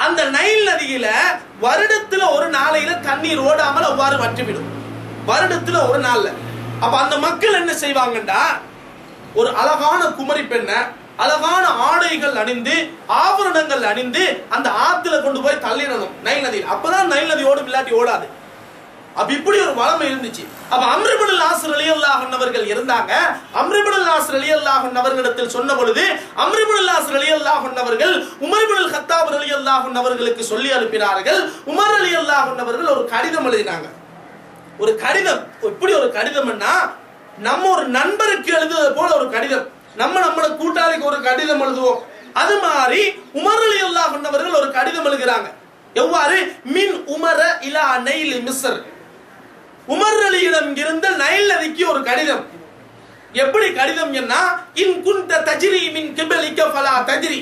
அந்த நைல் நதியில வருடத்துல ஒரு நாளையில தண்ணீர் ஓடாமல் அவ்வாறு வற்றிவிடும். வருடத்துல ஒரு நாள்ல. அப்ப அந்த மக்கள் என்ன செய்வாங்கண்டா, ஒரு அழகான குமரி பெண்ணை அழகான ஆடைகள் அணிந்து ஆபரணங்கள் அணிந்து அந்த ஆத்துல கொண்டு போய் தள்ளிடணும் நைல் நதியில். அப்பதான் நைல் நதி ஓடும், இல்லாட்டி ஓடாது. அப்ப இப்படி ஒரு வளமை இருந்துச்சு. அப்ப அம்ர் இப்னுல் ஆஸ் ரலியல்லாஹு அன்ஹு அவர்கள் இருந்தாங்க. அம்ர் இப்னுல் ஆஸ் ரலியல்லாஹு அன்ஹு அவர்களிடத்தில் சொன்ன பொழுது அம்ர் இப்னுல் ஆஸ் ரலியல்லாஹு அன்ஹு அவர்கள் உமர் இப்னுல் கத்தாப் ரலியல்லாஹு அன்ஹு அவர்களுக்கு சொல்லி அனுப்பினார்கள். உமர் ரலியல்லாஹு அன்ஹு அவர்கள் ஒரு கடிதம் எழுதினாங்க. ஒரு கடிதம், எப்படி ஒரு கடிதம்னா, நம்ம ஒரு நண்பருக்கு எழுதுவது போல ஒரு கடிதம். நம்மளோட கூட்டாளிக்கு ஒரு கடிதம் எழுதுவோம். அது மாதிரி உமர் ரலியல்லாஹு அன்ஹு அவர்கள் ஒரு கடிதம் எழுதுறாங்க. எவ்வாறு? மின் உமர இலா நைல் மிஸ்ர். உமர் அலியிடம் இருந்த நைல் நதிக்கு ஒரு கடிதம். எப்படி கடிதம் என்ன? இன் குன்த தஜ்ரி மின் கிபலிக ஃபலா தஜ்ரி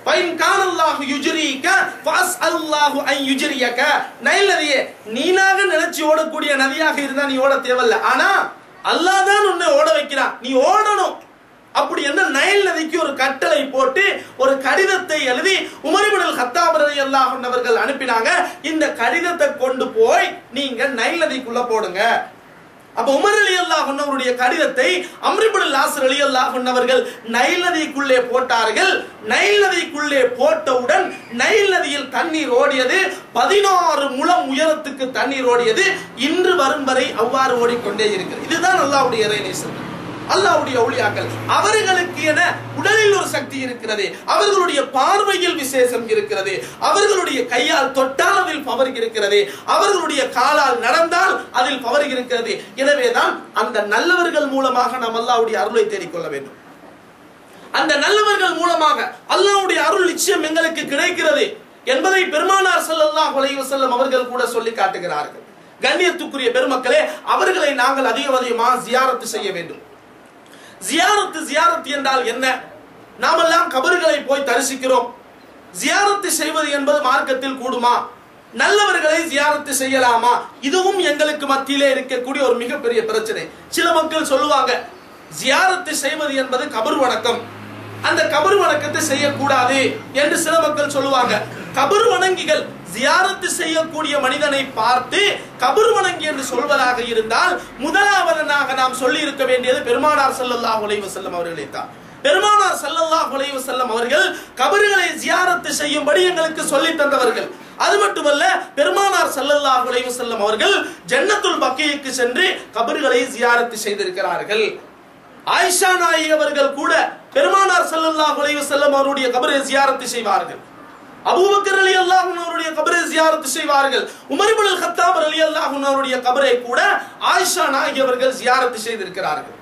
வைன் கானல்லாஹு யுஜ்ரிக ஃபஸ்அல்லாஹு அன் யுஜ்ரியக. நைல் நதியே, நீனாக நினைச்சு ஓடக்கூடிய நதியாக இருந்தா நீ ஓட தேவையில்ல, ஆனா அல்லாஹ் தான் உன்னை ஓட வைக்கிறான், நீ ஓடணும். அப்படி என்ன நைல் நதிக்கு ஒரு கட்டளை போட்டு ஒரு கடிதத்தை எழுதி உமர் இப்னுல் கத்தாப் ரலியல்லாஹு அன்ஹு அவர்கள் அனுப்பினாங்க. இந்த கடிதத்தை கொண்டு போய் நீங்க நைல் நதிக்குள்ள போடுங்க. அப்ப உமர் ரலியல்லாஹு அன்ஹு அவருடைய கடிதத்தை அம்ர் இப்னுல் ஆஸ் ரலியல்லாஹு அன்ஹு அவர்கள் நைல் நதிக்குள்ளே போட்டார்கள். நைல் நதிக்குள்ளே போட்டவுடன் நைல் நதியில் தண்ணீர் ஓடியது. 16 முழம் உயரத்துக்கு தண்ணீர் ஓடியது. இன்று வரும் வரை அவ்வாறு ஓடிக்கொண்டே இருக்கிறது. இதுதான் அல்லாஹ்வுடைய இறைநேசர்கள், அல்லாஹ்வுடைய அவுலியாக்கள். அவர்களுக்கு என உடலில் ஒரு சக்தி இருக்கிறது, அவர்களுடைய பார்வையில் விசேஷம் இருக்கிறது, அவர்களுடைய கையால் தொட்டால் அதில் பவர் இருக்கிறது, அவர்களுடைய காலால் நடந்தால் அதில் பவர் இருக்கிறது. எனவேதான் அந்த நல்லவர்கள் மூலமாக நாம் அல்லாஹ்வுடைய அருளை தேடிக்கொள்ள வேண்டும். அந்த நல்லவர்கள் மூலமாக அல்லாஹ்வுடைய அருள் நிச்சயம் எங்களுக்கு கிடைக்கிறது. என்பதை பெருமானார் ஸல்லல்லாஹு அலைஹி வஸல்லம் அவர்கள் கூட சொல்லி காட்டுகிறார்கள். கண்ணியத்துக்குரிய பெருமக்களே, அவர்களை நாங்கள் அதிகமாக ஜியாரத்து செய்ய வேண்டும். ஜியாரத்து என்றால் என்ன? நாமெல்லாம் கபர்களை போய் தரிசிக்கிறோம். ஜியாரத்து செய்வது என்பது மார்க்கத்தில் கூடுமா? நல்லவர்களை ஜியாரத்து செய்யலாமா? இதுவும் எங்களுக்கு மத்தியிலே இருக்கக்கூடிய ஒரு மிகப்பெரிய பிரச்சனை. சில மக்கள் சொல்லுவாங்க, ஜியாரத்து செய்வது என்பது கபர் வணக்கம், அந்த கபர் வணக்கத்தை செய்யக்கூடாது என்று சில மக்கள் சொல்லுவாங்க. கபர் வணங்கிகள் ஜியாரத்து செய்யக்கூடிய மனிதனை பார்த்து கபர் வணங்கி என்று சொல்வதாக இருந்தால் முதலாவதாக நாம் சொல்லி இருக்க வேண்டியது பெருமானார் ஸல்லல்லாஹு அலைஹி வஸல்லம் அவர்களை தான். பெருமானார் ஸல்லல்லாஹு அலைஹி வஸல்லம் அவர்கள் கபர்களை ஜியாரத்து செய்யும்படி எங்களுக்கு சொல்லி தந்தவர்கள். அது மட்டுமல்ல, பெருமானார் ஸல்லல்லாஹு அலைஹி வஸல்லம் அவர்கள் ஜன்னத்துல் பக்கீக்கு சென்று கபர்களை ஜியாரத்து செய்திருக்கிறார்கள். ஆயிஷா நாயகி அவர்கள் கூட பெருமானார் ஸல்லல்லாஹு அலைஹி வஸல்லம் அவருடைய கபரை ஜியாரத்து செய்வார்கள். அபூபக்கர் ரலியல்லாஹு அன்ஹு அவருடைய கபரை ஜியாரத்து செய்வார்கள். உமர் இப்னுல் கத்தாப் ரலியல்லாஹு அன்ஹு அவருடைய கபரை கூட ஆயிஷா நாயகி அவர்கள் ஜியாரத்து செய்திருக்கிறார்கள்.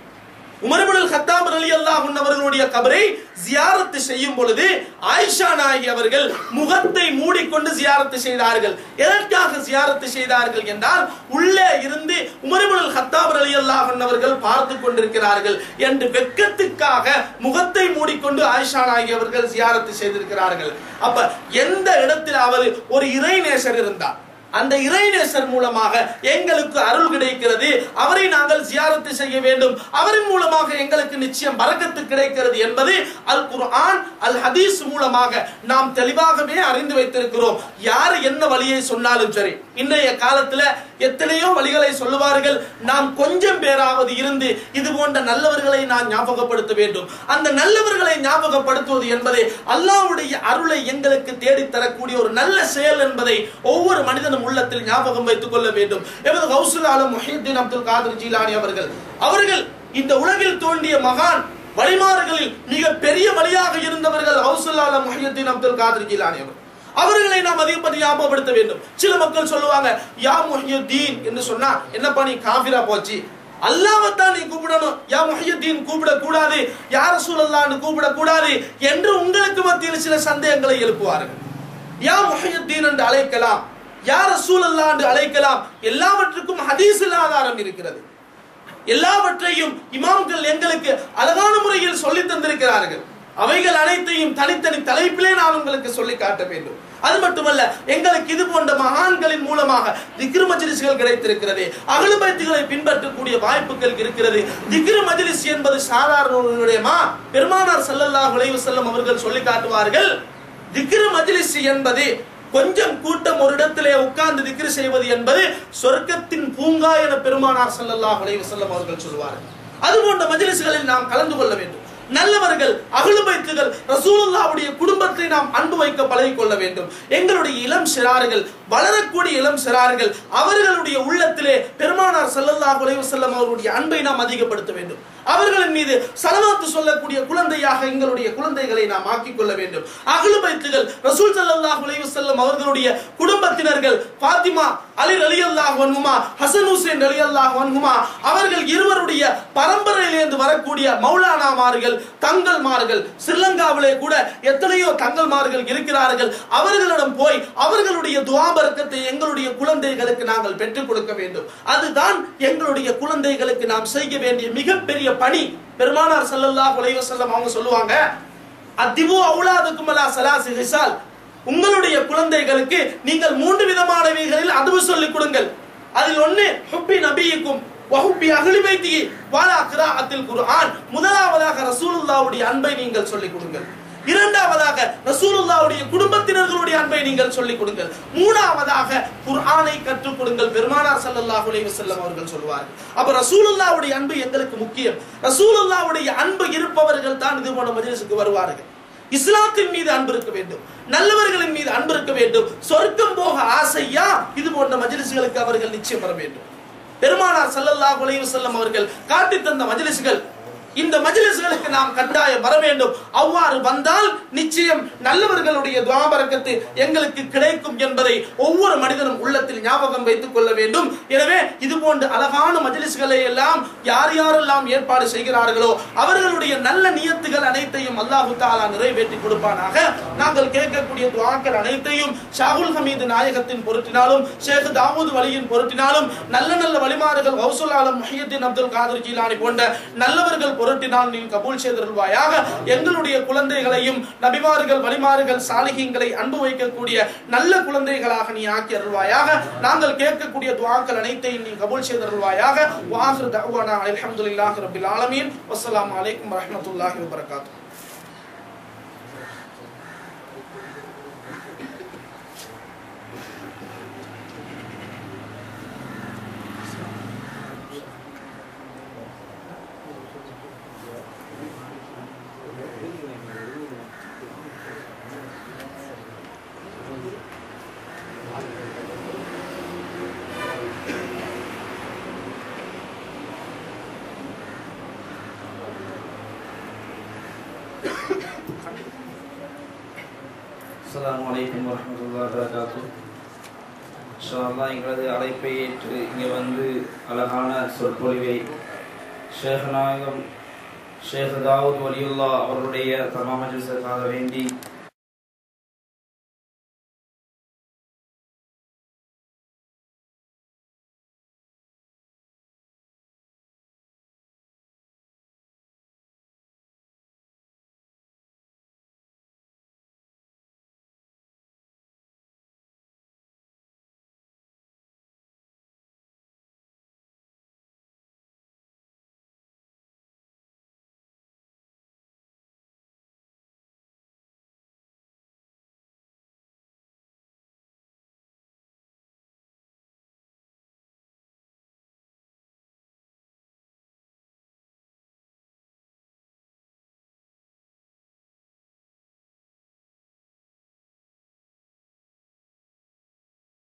உமர் இப்னுல் கத்தாப் ரலியல்லாஹு அன்ஹு அவர்களுடைய கபரை ஜியாரத்து செய்யும் பொழுது ஆயிஷா நாயகி அவர்கள் முகத்தை மூடிக்கொண்டு ஜியாரத்து செய்தார்கள். எதற்காக ஜியாரத்து செய்தார்கள் என்றால், உள்ளே இருந்து உமர் இப்னுல் கத்தாப் ரலியல்லாஹு அன்ஹு அவர்கள் பார்த்து கொண்டிருக்கிறார்கள் என்று வெட்கத்துக்காக முகத்தை மூடிக்கொண்டு ஆயிஷா நாயகி அவர்கள் ஜியாரத்து செய்திருக்கிறார்கள். அப்ப எந்த இடத்திலாவது ஒரு இறைநேசர் இருந்தார், அந்த இறைநேசர் மூலமாக எங்களுக்கு அருள் கிடைக்கிறது, அவரை நாங்கள் ஜியாரத்து செய்ய வேண்டும், அவரின் மூலமாக எங்களுக்கு நிச்சயம் பரக்கத்து கிடைக்கிறது என்பது அல் குர்ஆன் அல் ஹதீஸ் மூலமாக நாம் தெளிவாகவே அறிந்து வைத்திருக்கிறோம். யார் என்ன வழியை சொன்னாலும் சரி, இன்றைய காலத்துல எத்தனையோ வழிகளை சொல்லுவார்கள். நாம் கொஞ்சம் பேராவது இருந்து இது போன்ற நல்லவர்களை நான் ஞாபகப்படுத்த வேண்டும். அந்த நல்லவர்களை ஞாபகப்படுத்துவது என்பது அல்லாஹ்வுடைய அருளை எங்களுக்கு தேடி தரக்கூடிய ஒரு நல்ல செயல் என்பதை ஒவ்வொரு மனிதனும் உள்ளத்தில் ஞாபகம் வைத்துக் கொள்ள வேண்டும். எமது கௌசுல் ஆலம் முஹியுத்தீன் அப்துல் காதிர் ஜீலானி அவர்கள் இந்த உலகில் தோன்றிய மகான் வழிமாறுகளில் மிக பெரிய வழியாக இருந்தவர்கள் கௌசுல் ஆலம் முஹியுத்தீன் அப்துல் காதிர் ஜீலானி அவர்களை நாம் அதிகப்படி ஞாபகப்படுத்த வேண்டும். சில மக்கள் சொல்லுவாங்க, யா முஹியுத்தீன் என்று சொன்னா என்னப்பா நீ காஃபிரா போச்சு, அல்லாஹ்வைத்தான் நீ கூப்பிடணும், யா முஹியுத்தீன் கூப்பிட கூடாது, யா ரசூலல்லாஹ்னு கூப்பிட கூடாது என்று உங்களுக்கு மத்தியில் சில சந்தேகங்களை எழுப்புவார்கள். யா முஹியுத்தீன் என்று அழைக்கலாம், யா ரசூலல்லாஹ் என்று அழைக்கலாம். எல்லாவற்றுக்கும் ஹதீஸில் ஆதாரம் இருக்கிறது. எல்லாவற்றையும் இமாம்கள் எங்களுக்கு அழகான முறையில் சொல்லி தந்திருக்கிறார்கள். அவைகள் அனைத்தையும் தனித்தனி தலைப்பிலே நான் உங்களுக்கு சொல்லி காட்ட வேண்டும். அது மட்டுமல்ல, எங்களுக்கு இது போன்ற மகான்களின் மூலமாக திக்ர் மஜ்லிஸ்கள் கிடைத்திருக்கிறது. அஹ்லு பைத்துகளை பின்பற்றக்கூடிய வாய்ப்புகள் இருக்கிறது. திக்ர் மஜ்லிஸ் என்பது சாதாரண விடயமா? பெருமானார் ஸல்லல்லாஹு அலைஹி வஸல்லம் அவர்கள் சொல்லி காட்டுவார்கள், திக்ர் மஜ்லிஸ் என்பது கொஞ்சம் கூட்டம் ஒரு இடத்திலே உட்கார்ந்து திக்ர் செய்வது என்பது சொர்க்கத்தின் பூங்கா என பெருமானார் ஸல்லல்லாஹு அலைஹி வஸல்லம் அவர்கள் சொல்வார்கள். அது போன்ற மஜ்லிஸ்களில் நாம் கலந்து கொள்ள வேண்டும். நல்லவர்கள், அஹ்லு பைத்துகள், ரசூலுல்லாஹ்வுடைய குடும்பத்தை நாம் அன்பு வைக்க பழகிக் கொள்ள வேண்டும். எங்களுடைய இளம் சிறார்கள், வளரக்கூடிய இளம் சிறார்கள், அவர்களுடைய உள்ளத்திலே பெருமானார் ஸல்லல்லாஹு அலைஹி வஸல்லம் அவருடைய அன்பை நாம் அதிகப்படுத்த வேண்டும். அவர்களின் மீது ஸலவாத்து சொல்லக்கூடிய குழந்தையாக எங்களுடைய குழந்தைகளை நாம் ஆக்கிக் கொள்ள வேண்டும். அஹ்லு பைத்துகள், ரசூல் ஸல்லல்லாஹு அலைஹி வஸல்லம் அவர்களுடைய குடும்பத்தினர்கள், ஃபாத்திமா, அலி ரலியல்லாஹு அன்ஹுமா, ஹசன் ஹுசைன் ரலியல்லாஹு அன்ஹுமா, அவர்கள் இருவருடைய பரம்பரையிலிருந்து வரக்கூடிய மௌலானாமார்கள், தங்கள்மார்கள், ஸ்ரீலங்காவிலே கூட எத்தனையோ தங்கள்மார்கள் இருக்கிறார்கள். அவர்களிடம் போய் அவர்களுடைய துஆ பரக்கத்தை எங்களுடைய குழந்தைகளுக்கு நாங்கள் பெற்றுக் கொடுக்க வேண்டும். அதுதான் எங்களுடைய குழந்தைகளுக்கு நாம் செய்ய வேண்டிய மிகப்பெரிய பணி. பெருமானார் ஸல்லல்லாஹு அலைஹி வஸல்லம் அவங்க சொல்லுவாங்க, அத்திபு அவுலாதுக்கும் அலா ஸலாசி ஹிசால், உங்களுடைய குழந்தைகளுக்கு நீங்கள் 3 விதமானவைகளில் அதுவு சொல்லிக் கொடுங்கள். அதில் ஒன்று ஹுப்பி நபியிக்கும் வஹுப்பி அஹ்லி பைத்திஹி வலா கிராஅத்தில் குர்ஆன். முதலாவதாக ரசூலுல்லாஹ்வுடைய அன்பை நீங்கள் சொல்லிக் கொடுங்கள். இரண்டாவதாக ரசூலுல்லாஹ்வுடைய குடும்பத்தினர்களுடைய அன்பை நீங்கள் சொல்லிக் கொடுங்கள். மூணாவதாக குர்ஆனை கற்றுக் கொடுங்கள். பெருமானார் ஸல்லல்லாஹு அலைஹி வஸல்லம் அவர்கள் சொல்வார்கள். அப்ப ரசூலுல்லாஹ்வுடைய அன்பு எங்களுக்கு முக்கியம். ரசூலுல்லாஹ்வுடைய அன்பு இருப்பவர்கள் தான் இது போன்ற மஜ்லிஸுக்கு வருவார்கள். இஸ்லாத்தின் மீது அன்பு இருக்க வேண்டும், நல்லவர்களின் மீது அன்பு இருக்க வேண்டும். சொர்க்கம் போக ஆசையா இது போன்ற மஜ்லிஸ்களுக்கு அவர்கள் நிச்சயம் வர வேண்டும். பெருமானார் ஸல்லல்லாஹு அலைஹி வஸல்லம் அவர்கள் காட்டி தந்த மஜ்லிஸ்கள் இந்த மஜ்லிஸ்களுக்கு நாம் கட்டாயம் வர வேண்டும். அவ்வாறு வந்தால் நிச்சயம் நல்லவர்களுடைய துஆ பரக்கத்து எங்களுக்கு கிடைக்கும் என்பதை ஒவ்வொரு மனிதனும் உள்ளத்தில் ஞாபகம் வைத்துக் கொள்ள வேண்டும். எனவே இது போன்ற அழகான மஜ்லிஸ்களை எல்லாம் யார் யாரெல்லாம் ஏற்பாடு செய்கிறார்களோ அவர்களுடைய நல்ல நியத்துகள் அனைத்தையும் அல்லாஹ் தஆலா நிறைவேற்றி கொடுப்பானாக. நாங்கள் கேட்கக்கூடிய துஆக்கள் அனைத்தையும் ஷாகுல் ஹமீது நாயகத்தின் பொருட்டினாலும் ஷேக் தாவூத் வலியின் பொருட்டினாலும் நல்ல நல்ல வலிமார்கள் கௌசுல் ஆலம் முஹியுத்தீன் அப்துல் காதிர் ஜீலானி போன்ற நல்லவர்கள் பொருட்டினால் நீ கபூல் செய்தருள்வாயாக. எங்களுடைய குழந்தைகளையும் நபிமார்கள் வலிமார்கள் சாலிஹீன்களை அன்பு வைக்கக்கூடிய நல்ல குழந்தைகளாக நீ ஆக்கி அருள்வாயாக. நாங்கள் கேட்கக்கூடிய துஆக்கள் அனைத்தையும் நீ கபூல் செய்தருள்வாயாக. வஆஹிரு தஅவானா அல்ஹம்துலில்லாஹி ரப்பில் ஆலமீன். வஸ்ஸலாமு அலைக்கும் வரஹ்மத்துல்லாஹி வபரகாத்துஹு. அஸ்ஸலாமு அலைக்கும் வரஹ்மத்துல்லாஹி வபரகாத்துஹு. இன்ஷா அல்லாஹ் எங்களது அழைப்பை ஏற்று இங்கே வந்து அழகான சொற்பொழிவை ஷேக் நாயகம் ஷேக் தாவூத் வலியுல்லா அவருடைய தமாம் மஜ்லிஸுக்காக வேண்டி